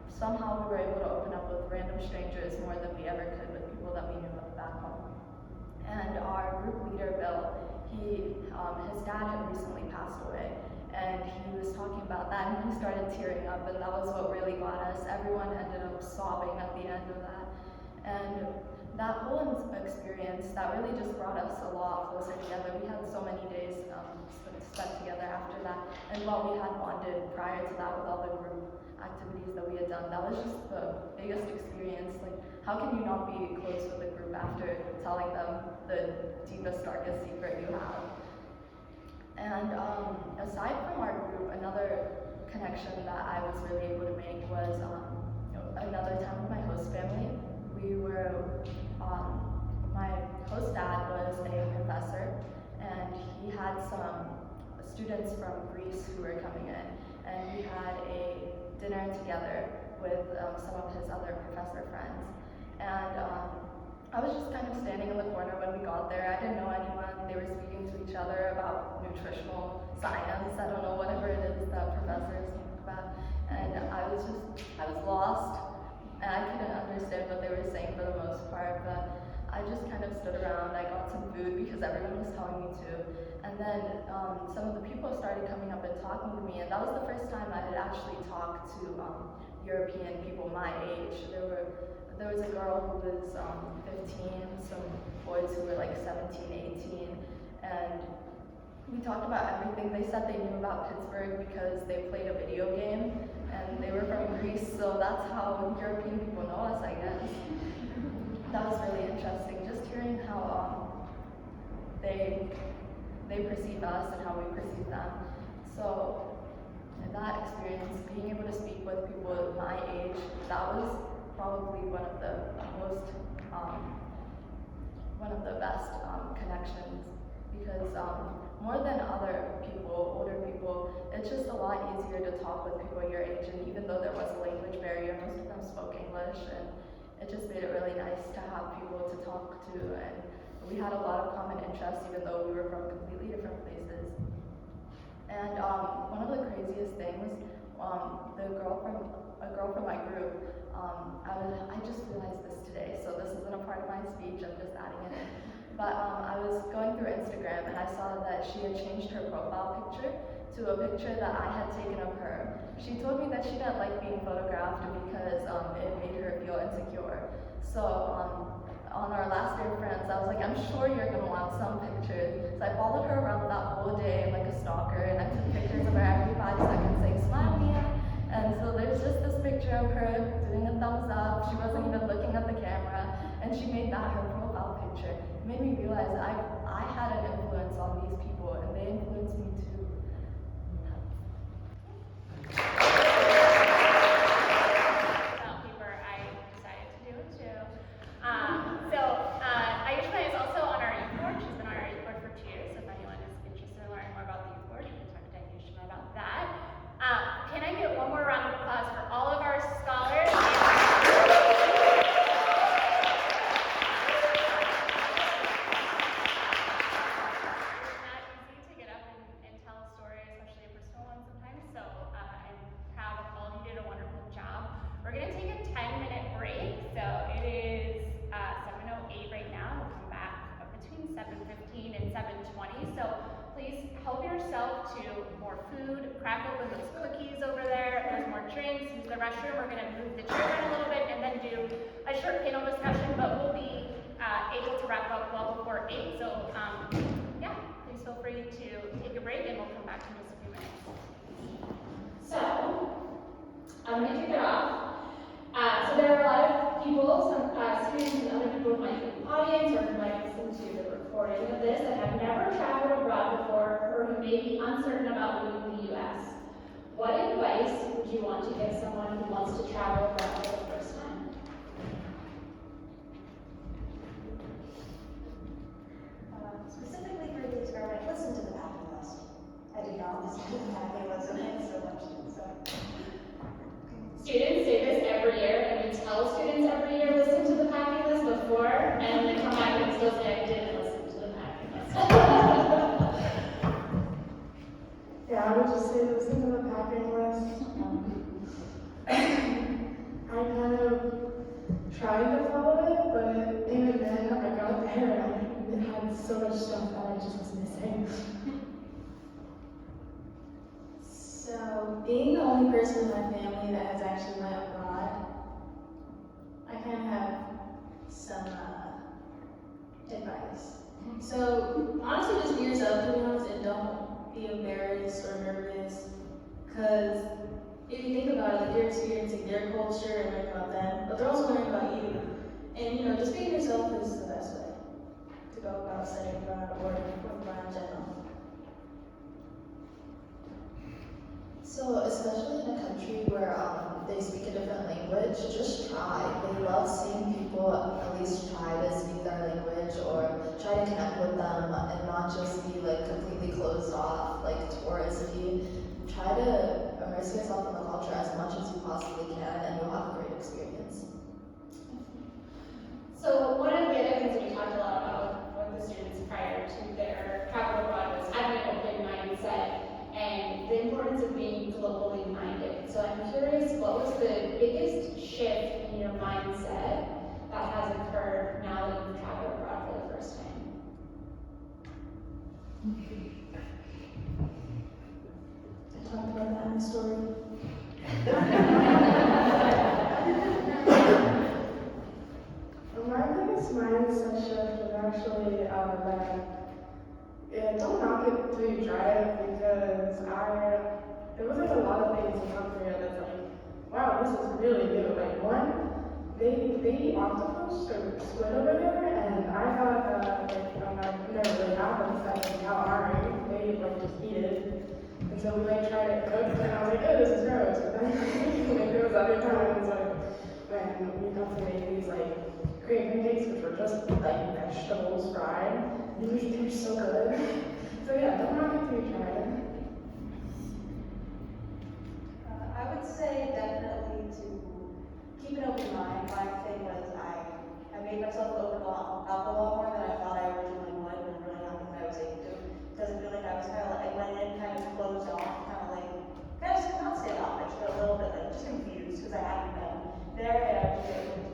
somehow we were able to open up with random strangers more than we ever could with people that we knew back home. And our group leader, Bill, his dad had recently passed away, and he was talking about that, and he started tearing up, and that was what really got us. Everyone ended up sobbing at the end of that. And that whole experience, that really just brought us a lot closer together. We had so many days spent together after that, and while we had bonded prior to that with all the group activities that we had done, that was just the biggest experience. Like, how can you not be close with a group after telling them the deepest, darkest secret you have? And aside from our group, another connection that I was really able to make was another time with my host family. We were, my host dad was a professor, and he had some students from Greece who were coming in, and we had a dinner together with some of his other professor friends. And I was just kind of standing in the corner when we got there. I didn't know anyone. They were speaking to each other about nutritional science. I don't know, whatever it is that professors talk about. And I was lost, and I couldn't understand what they were saying for the most part, but I just kind of stood around. I got some food because everyone was telling me to. And then some of the people started coming up and talking to me, and that was the first time I had actually talked to European people my age. There was a girl who was 15, some boys who were like 17, 18, and we talked about everything. They said they knew about Pittsburgh because they played a video game, and they were from Greece, so that's how European people know us, I guess. That was really interesting, just hearing how they perceive us and how we perceive them. So that experience, being able to speak with people my age, that was probably one of the best connections, because more than other people, older people, it's just a lot easier to talk with people your age. And even though there was a language barrier, most of them spoke English, and it just made it really nice to have people to talk to. And we had a lot of common interests, even though we were from completely different places. And one of the craziest things, a girl from my group, I just realized this today, so this isn't a part of my speech, I'm just adding it in. But I was going through Instagram, and I saw that she had changed her profile picture to a picture that I had taken of her. She told me that she didn't like being photographed because it made her feel insecure. So on our last day of friends, I was like, I'm sure you're gonna want some pictures. So I followed her around that whole day like a stalker, and I took pictures of her every 5 seconds saying, "Smile, Mia." And so there's just this picture of her doing a thumbs up. She wasn't even looking at the camera, and she made that her profile picture. It made me realize I had an influence on these people, and they influenced me too. Paper, I decided to do it too. Ayushma is also on our youth board. She's been on our youth board for 2 years. So if anyone is interested in learning more about the youth board, you can talk to Ayushma about that. Can I get one more round of applause for all of our scholars? We're going to take a 10-minute break, so it is 7:08 right now. We'll come back between 7:15 and 7:20, so please help yourself to more food, crack open those cookies over there, there's more drinks, use the restroom. We're going to move the children a little bit and then do a short panel discussion, but we'll be able to wrap up well before 8, so yeah, please feel free to take a break and we'll come back in just a few minutes. So, I'm going to kick it off. So there are a lot of people, some students and other people who might be in the audience or who might listen to the recording of this that have never traveled abroad before or who may be uncertain about moving to the U.S. What advice would you want to give someone who wants to travel abroad for the first time? Specifically for the experiment, listen to the packing list. I did not listen to the packing list, and I had so much to do. Students say this every year, and we tell students every year, listen to the packing list before, and they come back and still say, I didn't listen to the packing list. Yeah, I would just say listen to the packing list. I kind of tried to follow it, but even then, I got there and it had so much stuff that I just was missing. So, being the only person in my family that has actually went abroad, I kind of have some advice. So honestly, just be yourself, to be honest, and don't be embarrassed or nervous. Because if you think about it, like, you're experiencing their culture and learning about them, but they're also learning about you. And just being yourself is the best way to go about setting abroad or abroad in general. So, especially in a country where they speak a different language, just try. They love seeing people at least try to speak their language or try to connect with them and not just be like completely closed off, like touristy. Try to immerse yourself in the culture as much as you possibly can, and you'll have a great experience. So one of the other things that we talked a lot about with the students prior to their travel abroad was having an open mindset and the importance of being globally minded. So I'm curious, what was the biggest shift in your mindset that has occurred now that you've traveled abroad for the first time? I talked about that in the story. My biggest mindset shift was actually don't knock it till you try it, because there was like a lot of things in South Korea that's like, wow, this is really new. Like one, they eat octopus or squid over there, and I thought I've never really had them, so I was like, how are they like just eat it. And so we like tried it cooked, and I was like, oh, this is gross. But then like, there was other times like when we got to make these like Korean pancakes, which were just like vegetables fried. And they're so good. So yeah, don't knock it till you try it. I would say definitely to keep an open mind. My thing was I made myself open alcohol more than I thought I originally would, and I'm really happy that I was able to. Because I feel like I was kind of like, I went in kind of closed off, kind of not standoffish, but a little bit like just confused because I hadn't been there, and I was able to,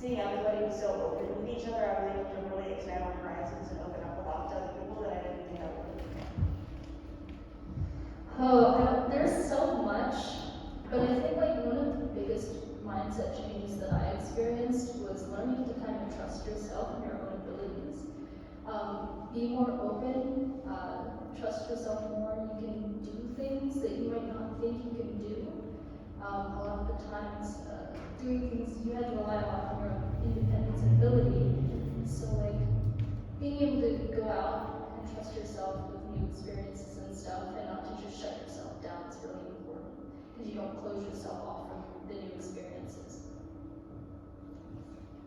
seeing everybody was so open with each other, I was able to really expand my horizons and open up a lot to other people that I didn't think I would. There's so much, but I think like one of the biggest mindset changes that I experienced was learning to kind of trust yourself and your own abilities. Be more open, trust yourself more. You can do things that you might not think you can do. A lot of the times, doing things you had to rely a lot on your own independence and ability. So like being able to go out and trust yourself with new experiences and stuff, and not to just shut yourself down is really important, because you don't close yourself off from the new experiences.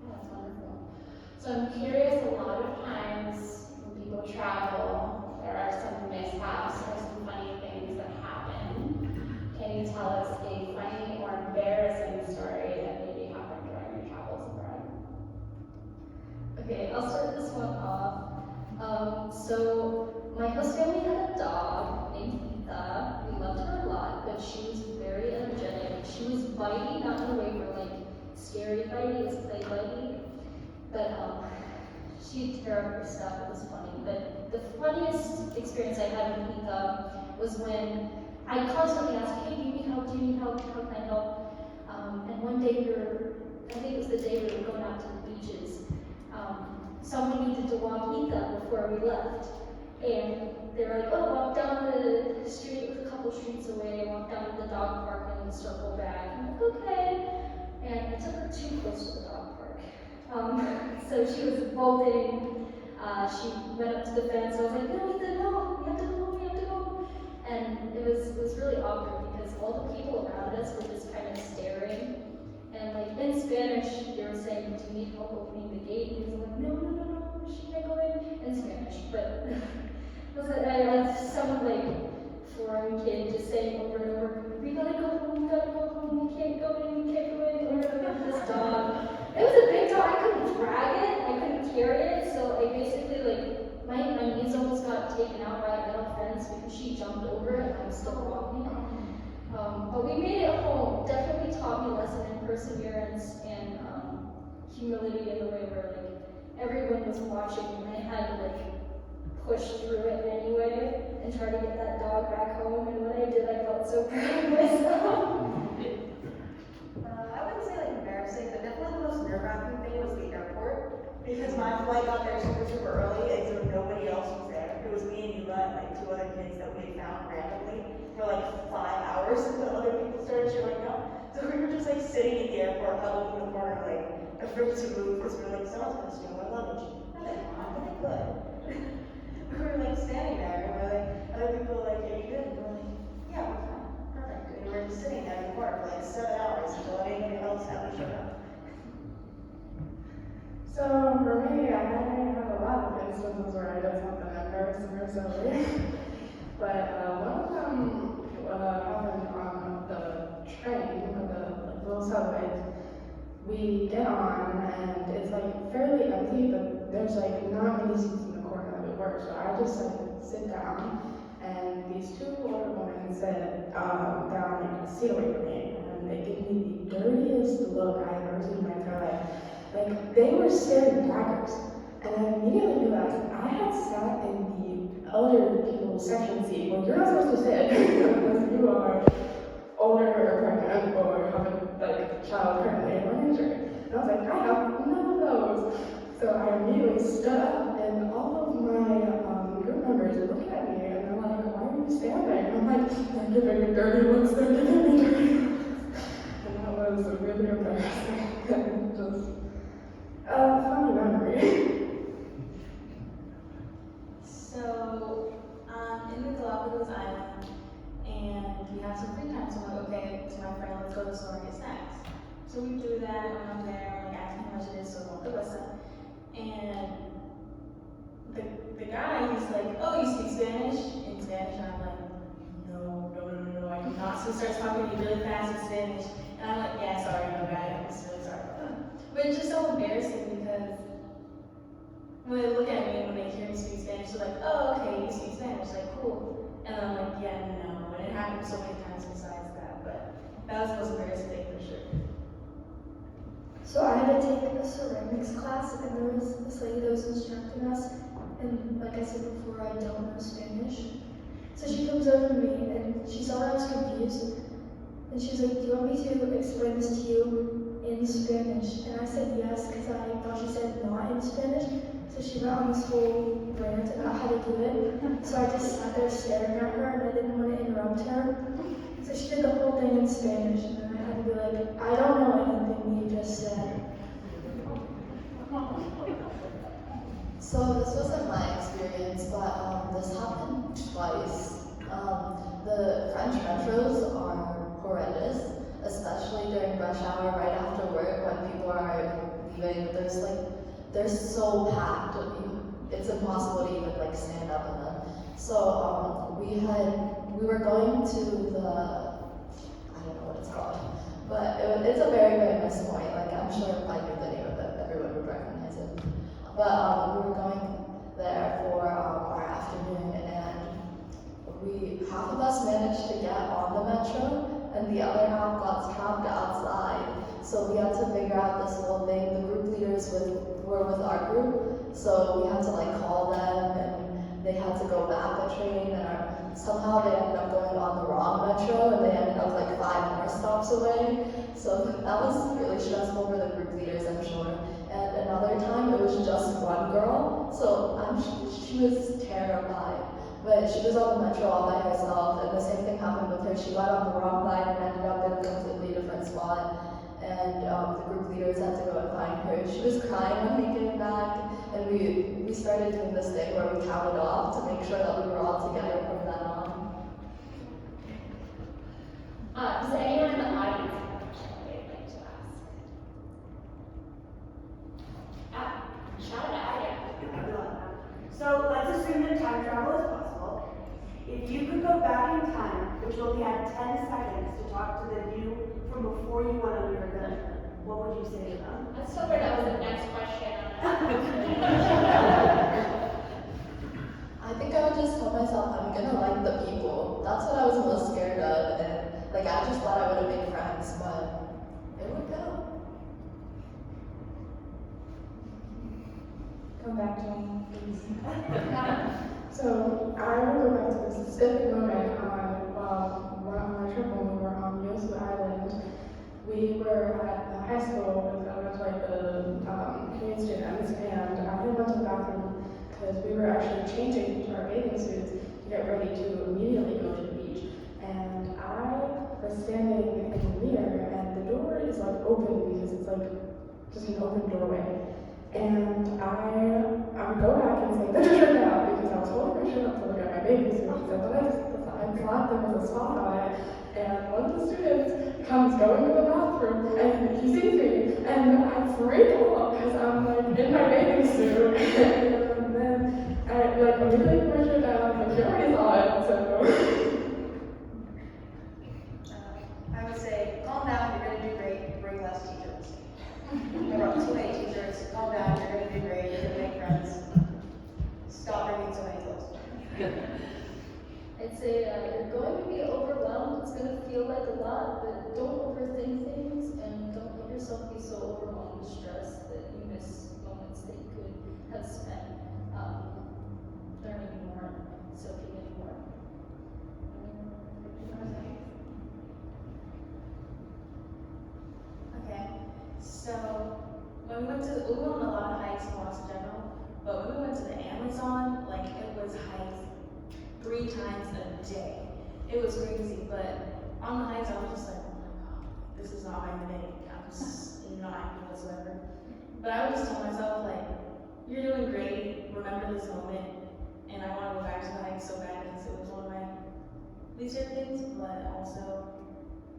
Oh, that's wonderful. So I'm curious, a lot of times when people travel, there are some mishaps or some funny things that happen. Can you tell us a funny or embarrassing story that maybe happened during your travels abroad? Okay, I'll start this one off. So my host family had a dog named Etha. We loved her a lot, but she was very energetic. She was bitey, not in a way for like scary bitey, it's play bitey. But she'd tear up her stuff. It was funny. But the funniest experience I had with Etha was when I constantly asked, hey, do you need help? Do you need help? How can I help? And one day I think it was the day we were going out to the beaches. Someone needed to walk Etha before we left. And they were like, oh, walk down the street, it was a couple streets away, walk down to the dog park and circle back. I'm like, okay. And I took her too close to the dog park. So she was bolting. She went up to the fence. I was like, no, Ethan, no, we have to go home, we have to go home. And it was really awkward because all the people around us were just kind of staring. And like in Spanish, they were saying, do you need help opening the gate? And he was like, no, she can't go in Spanish. But I sounded like foreign kid just saying over and over, we gotta go home, we can't go in, or this dog. It was a big dog, I couldn't drag it, I couldn't carry it, so I basically like, my knees almost got taken out by a metal fence because she jumped over it and I was still walking. But we made it home. Definitely taught me a lesson in perseverance and humility in the way where like everyone was watching and I had to like push through it anyway and try to get that dog back home. And when I did, I felt so proud of myself. I wouldn't say like embarrassing, but definitely the most nerve-wracking thing was the airport. Because because my flight got there super early, and so nobody else was there. It was me and Yuba and like 2 other kids that we had found randomly for like 5 hours until other people started showing up. So we were just like sitting in the airport, huddled in the corner, like afraid to move because we were like, someone's gonna steal my luggage. And they're not, but they could. We were like standing there, and we're like, other people were like, are you good? And we're like, yeah, we're fine, perfect. And we were just sitting there in the corner for like 7 hours until anybody else had to show up. So for me, I had a lot of instances where I did something embarrassing or silly. But one of them happened on the train, or the little subway. We get on, and it's like fairly empty, but there's like not many seats in the corner that would work. So I just like sit down, and these 2 older women sit down like a seat away from me, and they give me the dirtiest look I have ever seen in my entire life. Like, they were staring daggers. And I immediately realized I had sat in the elder people's section seat where you're not supposed to sit unless you are older or pregnant or have a child currently or an injury. And I was like, I have none of those. So I immediately stood up, and all of my group members look at me and they're like, why are you standing? And I'm like, they're giving me dirty looks, they're giving me dirty looks. And that was really embarrassing. Just funny memory. So, in the Galapagos Island, and we have some free time, so I'm like, okay, to my friend, let's go to the store and get snacks. So we do that. When I'm there, I'm like asking how much it is, so I want the bus up. And the guy, he's like, oh, you speak Spanish? In Spanish, and I'm like, no, I do not. So he starts talking to me really fast in Spanish, and I'm like, yeah, sorry, no, guy, I'm just really sorry about that. But it's just so embarrassing because when they look at me and when they hear me speak Spanish, they're like, oh, okay, you speak Spanish, like, cool. And I'm like, yeah, no. And it happened so many times besides that, but that was the most embarrassing thing for sure. So I had to take a ceramics class, and there was this lady that was instructing us, and like I said before, I don't know Spanish. So she comes over to me, and she saw that I was confused, and she's like, do you want me to explain this to you in Spanish? And I said yes, because I thought she said not in Spanish. So she went on this whole rant about how to do it. So I just sat there staring at her, and I didn't want to interrupt her. So she did the whole thing in Spanish, and then I had to be like, I don't know anything you just said. So this wasn't my experience, but this happened twice. The French metros are horrendous, especially during rush hour right after work when people are leaving. They're so packed, it's impossible to even like stand up in them. So we were going to the, I don't know what it's called, but it's a very famous point. Like I'm sure if I knew the name of it, everyone would recognize it. But we were going there for our afternoon, and half of us managed to get on the metro, and the other half got trapped outside. So we had to figure out this whole thing. The group leaders were with our group, so we had to like call them, and they had to go back a train, and somehow they ended up going on the wrong metro, and they ended up like 5 more stops away. So that was really stressful for the group leaders, I'm sure. And another time, it was just one girl, so she was terrified. But she was on the metro all by herself, and the same thing happened with her. She got on the wrong line and ended up in a completely different spot. And the group leaders had to go and find her. She was crying when we came back, and we started doing this thing where we counted off to make sure that we were all together from then on. Does anyone in the audience have a question they'd like to ask? Shout it out, yeah. So let's assume that time travel is possible. If you could go back in time, but you only had 10 seconds to talk to the you from before you went under your gun, what would you say to them? I was hoping that was the next question. I think I would just tell myself I'm gonna like the people. That's what I was most scared of, and like I just thought I would have made friends, but it worked out. Come back to me, please. So I will go back to this specific moment on my trip when we were on Yosu Island. We were at the high school, that was like the between students, and I went to the bathroom because we were actually changing into our bathing suits to get ready to immediately go to the beach. And I was standing in the mirror, and the door is like open because it's like just an open doorway. And I would go back and say, put your shirt down, because I was holding my shirt up to look at my bathing suit, because I thought there was a spot on it. And one of the students comes going to the bathroom, and he sees me, and I freak out because I'm like in my bathing suit, and then I like immediately put my shirt down, but he already saw it, so. I would say, calm down, you're gonna do great, bring less t-shirts. I brought too many t-shirts, calm down, you're gonna do great, you're gonna make friends. Stop bringing so many clothes. I'd say you're going to be overwhelmed. It's going to feel like a lot, but don't overthink things and don't let yourself be so overwhelmed with stress that you miss moments that you could have spent learning more, soaking in more. Okay, so when we went on a lot of hikes and walks in general, but when we went to the Amazon, like it was hikes 3 times a day. It was crazy, but on the hikes I was just like, oh my god, this is not my thing. I'm just not active whatsoever. But I would just tell myself like, you're doing great, remember this moment, and I want to go back to the hike so bad because it was one of my least favorite things, but also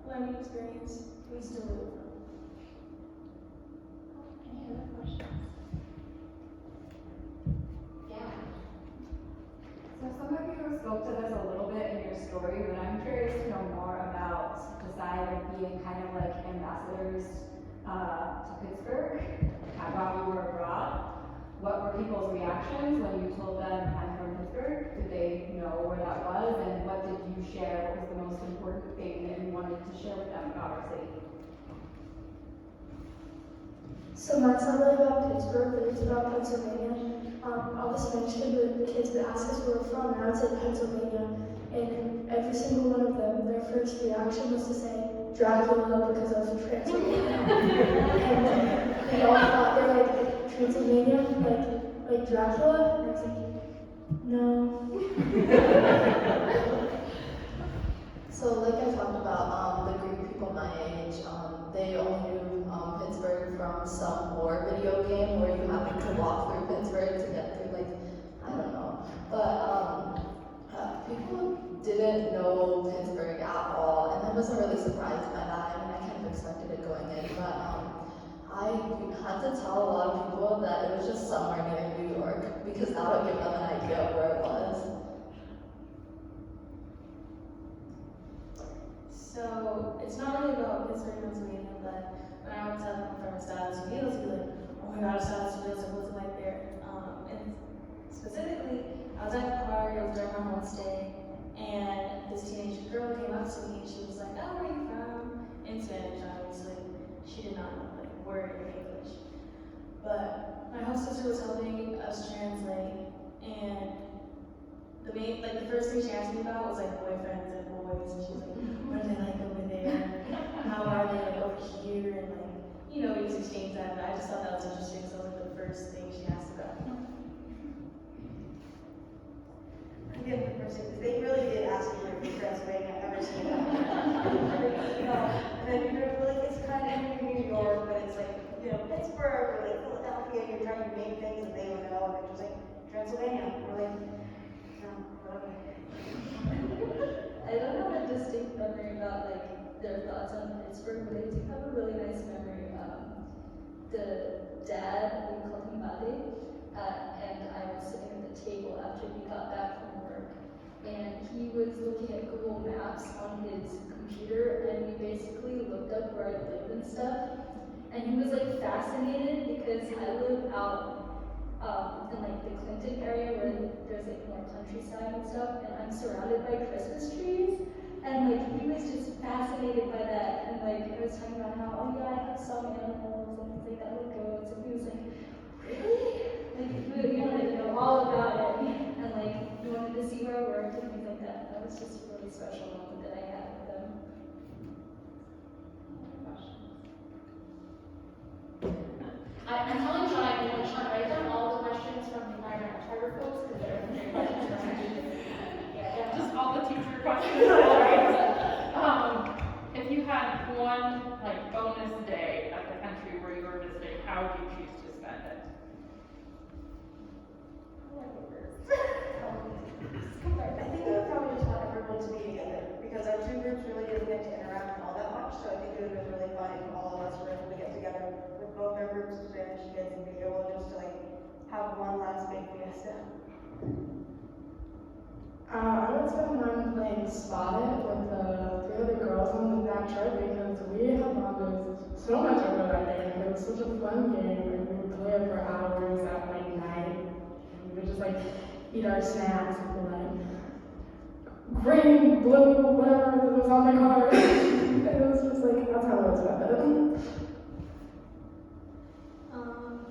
a learning experience. It was still really fun. Any other questions? Yeah. So some of you spoke to this a little bit in your story, but I'm curious to know more about the side of being kind of like ambassadors to Pittsburgh while you were abroad. What were people's reactions when you told them I'm from Pittsburgh? Did they know where that was? And what did you share? What was the most important thing that you wanted to share with them about our city? So mine's not really about Pittsburgh, but it's about Pennsylvania. All the Spanish kids would ask us where we're from, and I would say Pennsylvania. And every single one of them, their first reaction was to say Dracula because of Transylvania. And they all thought they were like, Transylvania, like Dracula? And I was like, no. So like I talked about, the Greek people my age, they only knew Pittsburgh from some war video game where you have to walk through Pittsburgh to get through, like, I don't know. But people didn't know Pittsburgh at all, and I wasn't really surprised by that. I mean, I kind of expected it going in, but I had to tell a lot of people that it was just somewhere near New York, because that would give them an idea of where it was. So it's not really about Pittsburgh, Pennsylvania, but when I would tell them from Estados Unidos, they'd be like, oh my god, Estados Unidos, what's it like there? And specifically, I was at the park, it was during my homestay, and this teenage girl came up to me and she was like, oh, where are you from? In Spanish, obviously. She did not know like a word in English. But my host sister was helping us translate, and the first thing she asked me about was like boyfriends and boys, and she was like, what are they like over there? How are they like over here? And like, you know, we just exchanged that, but I just thought that was interesting, so it was like the first thing she asked about. Again, the person, they really did ask me if you're Pennsylvania, I've never seen that. And then you're like, it's kind of New York, but it's like, you know, Pittsburgh or like Philadelphia, you're trying to name things that they would know, and they're just like, Transylvania. We're like, no, whatever. I don't have a distinct memory about like their thoughts on Pittsburgh, but I do have a really nice memory. The dad, we called him Mate, and I was sitting at the table after he got back from work, and he was looking at Google Maps on his computer, and we basically looked up where I lived and stuff, and he was like fascinated because I live out in like the Clinton area where there's like more countryside and stuff, and I'm surrounded by Christmas trees, and like he was just fascinated by that, and like I was talking about how, oh yeah, I have some animals and things like that with goats, and he was like, really? Like he wanted to know all about it, and like he wanted to see where I worked and things like that. That was just a really special moment that I had with him. I'm telling John I playing Spotted with the 3 other girls on that trip because we had bonded so much over that game. It was such a fun game, and we would play it for hours at like night. And we would just like eat our snacks and be like green, blue, whatever that was on the card. It was just like that's how it was about it.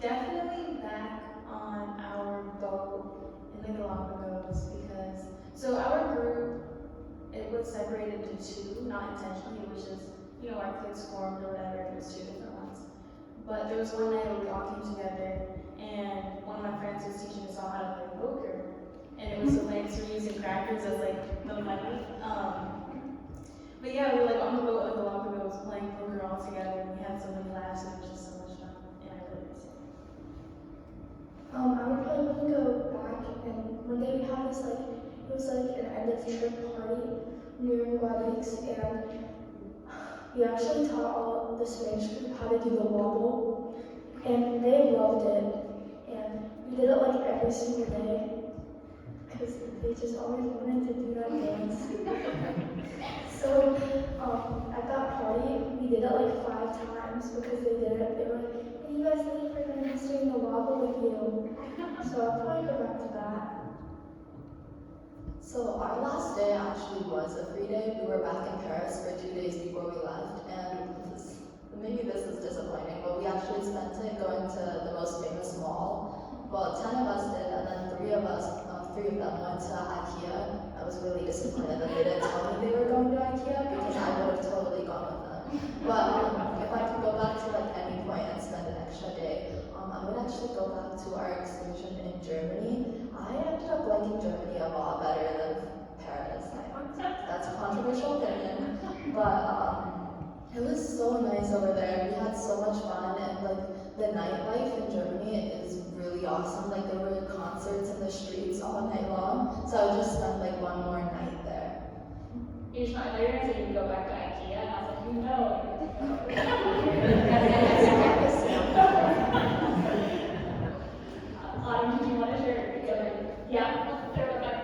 Definitely back on our boat in the Galapagos because, so our group, it was separated into 2, not intentionally, it was just, our kids formed or whatever, it was 2 different ones. But there was one night where we all came together and one of my friends was teaching us all how to play poker. And it was so nice, we were using crackers as like the money. But yeah, we were like on the boat in the Galapagos playing poker all together and we had so many laughs and it was just so much fun. And I really miss it. I would probably want to go back, and one day we had this it was like an end of year party near Guadix, and we actually taught all the Spanish group how to do the wobble, and they loved it, and we did it like every single day, because they just always wanted to do that dance. So at that party, we did it like 5 times because they did it. They were like, "Hey, you guys think we're going to be doing the wobble with you?" So I'll probably go back to that. So our last day actually was a free day. We were back in Paris for 2 days before we left, and maybe this is disappointing, but we actually spent it going to the most famous mall. Well, 10 of us did, and then 3 of them went to IKEA. I was really disappointed that they didn't tell me they were going to IKEA because I would have totally gone with them. But if I could go back to like any point and spend an extra day, I would actually go back to our excursion in Germany. I ended up liking Germany a lot better than Paris. That's a controversial opinion, but it was so nice over there. We had so much fun, and like the nightlife in Germany is really awesome. Like there were concerts in the streets all night long, so I would just spend like one more night there. I thought you were going to say you'd go back to IKEA, and I was like, no. Autumn, did you want to share? Yeah, they're back.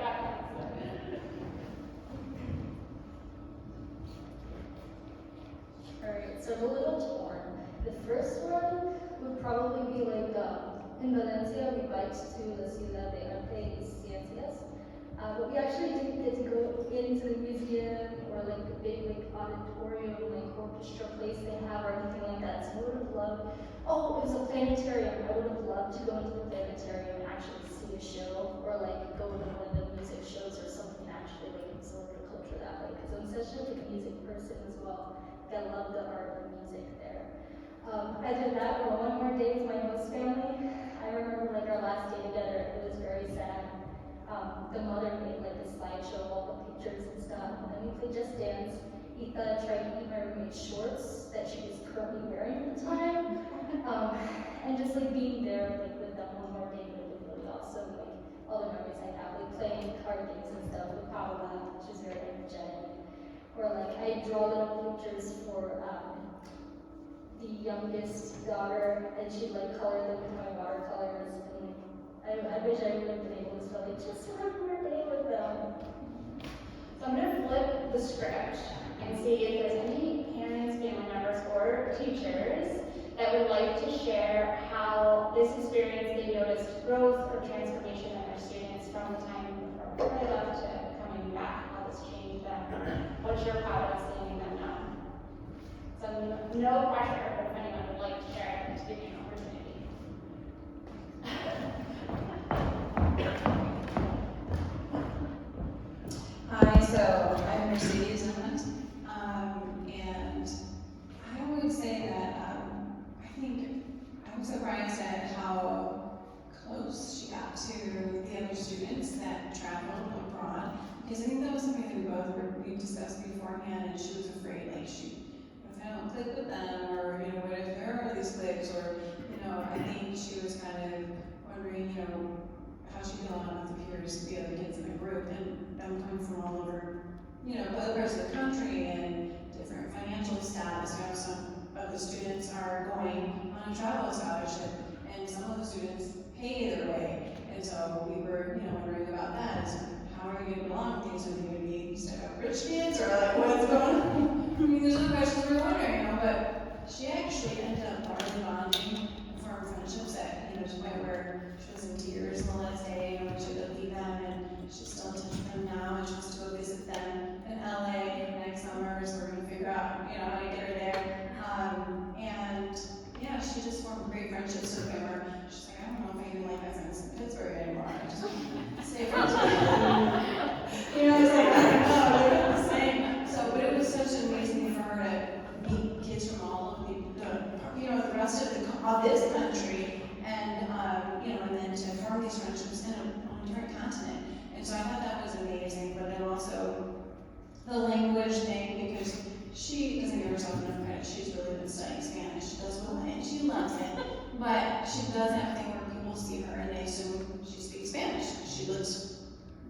Alright, so I'm a little torn. The first one would probably be like in Valencia, we biked to the Ciudad de Arte y Ciencias. But we actually didn't get to go into the museum or like the big auditorium, like orchestra place they have or anything like that. So I would have loved, it was a planetarium. I would have loved to go into the planetarium and actually see a show or like go to one of the music shows or something actually like absorb the culture that way. Because I'm such a music person as well. I love the art and music there. I did that for one more day with my host family. I remember like our last day together, it was very sad. The mother made like a slideshow of all the pictures and stuff, and then we played Just Dance. Etha tried to eat my roommate's shorts that she was currently wearing at the time. And just like being there like with them one more day would have been really awesome. Like all the memories I have, like playing card games and stuff with Paola, which is very energetic. Or like I draw little pictures for the youngest daughter, and she'd like color them with my watercolors. And I wish I would have been able to spend like just one more day with them. So I'm going to flip the script and see if there's any parents, family members, or teachers that would like to share how this experience they noticed growth or transformation in their students from the time before they left to coming back, how this changed them, what you're proud of seeing them now. So no pressure, but if anyone would like to share, to give you an opportunity. Hi, so I'm Mercedes Emmett, and I would say that I think I was surprised at how close she got to the other students that traveled abroad, because I think that was something that we discussed beforehand, and she was afraid, like if I don't click with them, or what if there are these clicks, or I think she was kind of wondering, how she got along with the peers, the other kids in the group, and them coming from all over, other parts of the country and different financial status. Some of the students are going on a travel scholarship, and some of the students pay their way. And so we were, wondering about that. Is how are you going to get along with these? Are they going to be used to have rich kids, or like what's going on? I mean, those are the questions we were wondering, but she actually ended up largely bonding and forming friendships that, to the point where she was in tears the last day, when she would leave them, and she's still in touch with them now, and she wants to go visit them in LA next summer, so we're gonna figure out, how to get her there. And yeah, she just formed great friendships to the point where she's like, I don't know if I even like my friends in Pittsburgh anymore. I just want to stay friends with them. It's like, I don't know, they're not the same. So, but it was such an amazing thing for her to meet kids from all of the rest of this country, and and then to form these friendships on a different continent. And so I thought that was amazing. But then also the language thing, because she doesn't give herself enough credit. She's really been studying Spanish. She does well, and she loves it. But she does that thing where people see her and they assume she speaks Spanish. She looks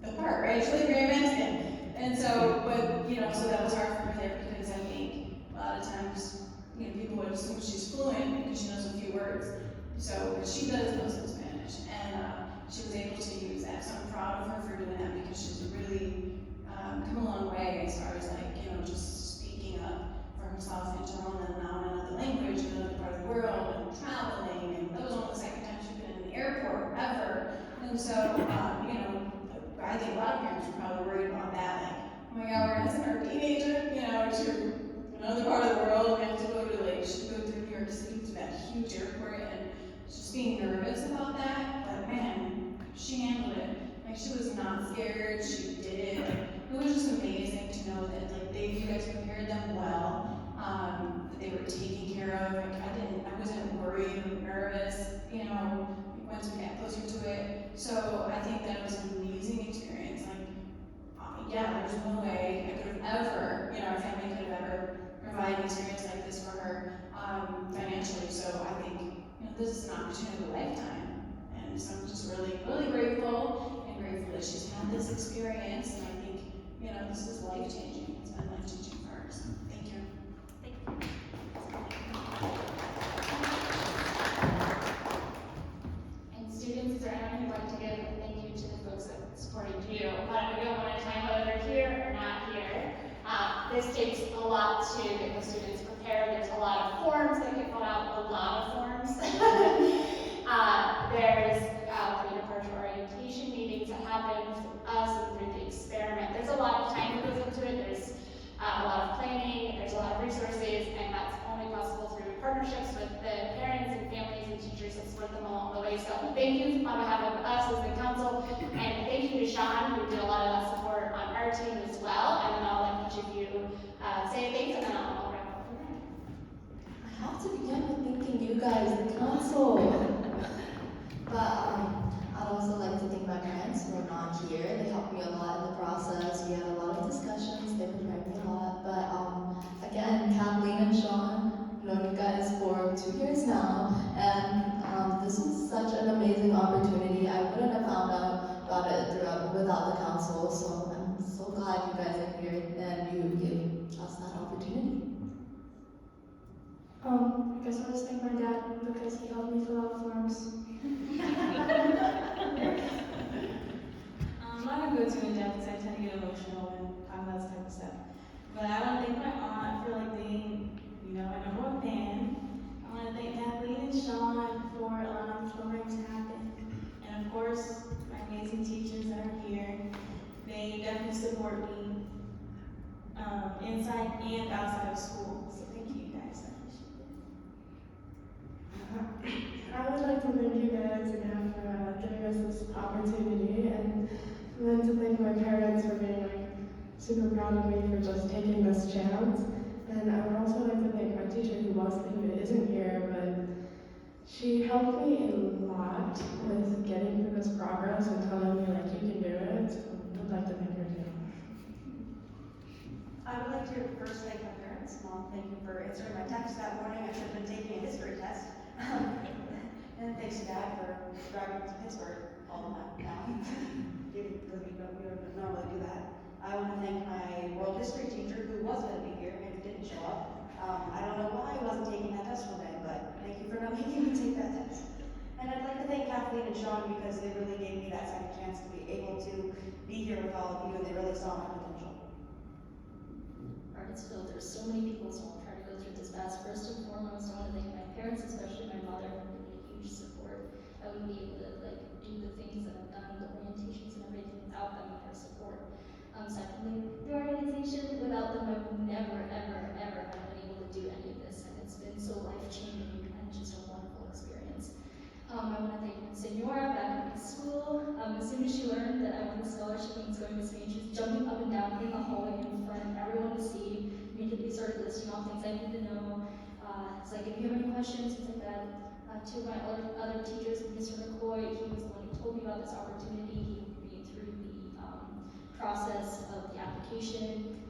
the part, right? She's like very Mexican. And so, so that was hard for her there, because I think a lot of times, people would assume she's fluent because she knows a few words. So, but she does know some Spanish, and she was able to use that. So I'm proud of her for doing that, because she's really come a long way as far as just speaking up for herself in general, and now in another language, in another part of the world, and traveling. And that was only the second time she'd been in an airport ever. And so, I think a lot of parents are probably worried about that. Like, oh my God, we're sending our teenager, to another part of the world. We have to go to she go through New York City to that huge airport, and just being nervous about that. But man, she handled it. Like, she was not scared. She did it. It was just amazing to know that you guys prepared them well. That they were taken care of. Like, I wasn't worried or nervous. Once we got closer to it. So I think that was an amazing experience. There's no way I could have ever, our family could have ever provided an experience like this for her financially. So I think, this is an opportunity of a lifetime. And so I'm just really, really grateful that she's had this experience. And I think, this is life-changing. It's been life-changing for her. So thank you. Thank you. And students, is there anyone who'd like to give a thank you to the folks that supported you? But we don't want to time whether they're here or not here. This takes a lot to get the students prepared. There's a lot of forms that get filled out, a lot of forms. There's pre-departure orientation meetings that happen through us and through the experiment. There's a lot of time that goes into it. There's a lot of planning, there's a lot of resources, and that's only possible through partnerships with the parents and families and teachers that support them along the way. So thank you on behalf of us as the council, and thank you to Sean, who did a lot of that support on our team as well. And then I'll let each of you say thanks, and then I'll wrap up from there. I have to begin with thanking you guys, the council. But I'd also like to thank my parents who are not here. They helped me a lot in the process. We had a lot of discussions. They prepared me a lot. But again, Kathleen and Sean, I've known you guys for 2 years now, and this was such an amazing opportunity. I wouldn't have found out about it without the council. So I'm so glad you guys are here and you gave us that opportunity. I guess I'll just thank my dad because he helped me fill out forms. I'm not gonna go too in depth because I tend to get emotional when talking about this type of stuff. But I want to thank my aunt for being, my number one fan. I want to thank Kathleen and Sean for allowing this program to happen. And of course, my amazing teachers that are here. They definitely support me inside and outside of school. So thank you guys. I appreciate it. I would like to thank you guys again for giving us this opportunity, and then to thank my parents for being super proud of me for just taking this chance. And I would also like to thank my teacher who isn't here, but she helped me a lot with getting through this progress and telling me you can do it. So I'd like to thank her too. I would like to first thank my parents. Mom, thank you for answering my text that morning. I should have been taking a history test. And thanks to Dad for driving to Pittsburgh all the time now. Because we don't normally do that. I want to thank my world history teacher who was going to be here and didn't show up. I don't know why he wasn't taking that test one day, but thank you for not making me take that test. And I'd like to thank Kathleen and Sean because they really gave me that second chance to be able to be here with all of you, and they really saw my potential. heart's filled. There's so many people, so I'll try to go through this fast. First and foremost, I want to thank my parents, especially my mother, for being a huge support. I wouldn't be able to do the things that I've done, the orientations and everything without them and their support. Secondly, the organization, without them, I would never, ever, ever have been able to do any of this, and it's been so life-changing and just a wonderful experience. I want to thank Senora back in school. As soon as she learned that I won the scholarship and was going to Spain, she was jumping up and down in the hallway in front of everyone to see. Immediately started listing off things I need to know. It's like, if you have any questions, things like that. Two of my other teachers, Mr. McCoy, he was the one who told me about this opportunity. He moved me through the process of the application.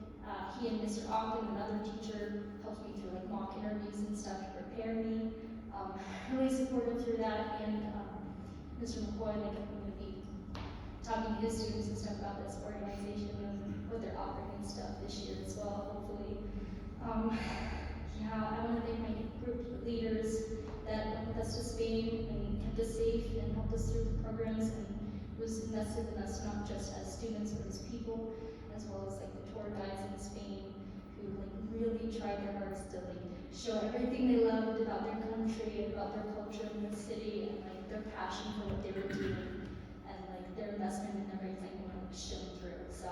He and Mr. Ogden, another teacher, helped me through like mock interviews and stuff to prepare me. Really supported through that, and Mr. McCoy, like, I'm going to be talking to his students and stuff about this organization and what they're offering and stuff this year as well, hopefully. Yeah, I want to thank my group leaders that went with us to Spain and kept us safe and helped us through the programs, and was invested in us not just as students but as people, as well as like the tour guides in Spain who like really tried their hardest to like show everything they loved about their country and about their culture and the city, and like their passion for what they were doing and like their investment in everything like shone through. So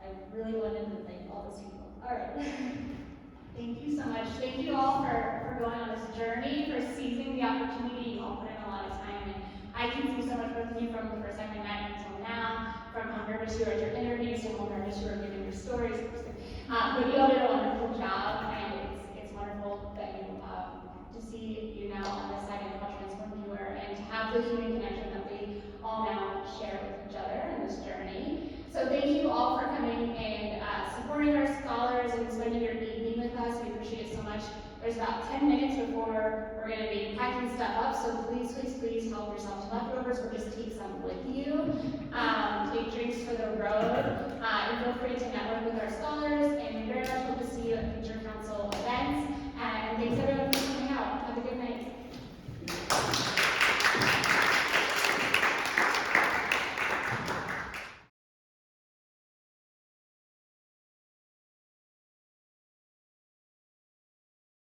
I really wanted to thank all those people. All right. Thank you so much. Thank you all for going on this journey, for seizing the opportunity. You all put in a lot of time, and I can see so much both of you from the first time we met until now, from how nervous you were at your interviews to how nervous you were giving your stories. But you all did a wonderful job, and it's wonderful that you to see you now on this side and how transformed you were, and to have the human connection that we all now share with each other in this journey. So thank you all for coming and supporting our scholars and spending your evening with us. We appreciate it so much. There's about 10 minutes before we're going to be packing stuff up, so please, please, please help yourself to leftovers or just take some with you. Take drinks for the road, and feel free to network with our scholars, and we very much hope to see you at future council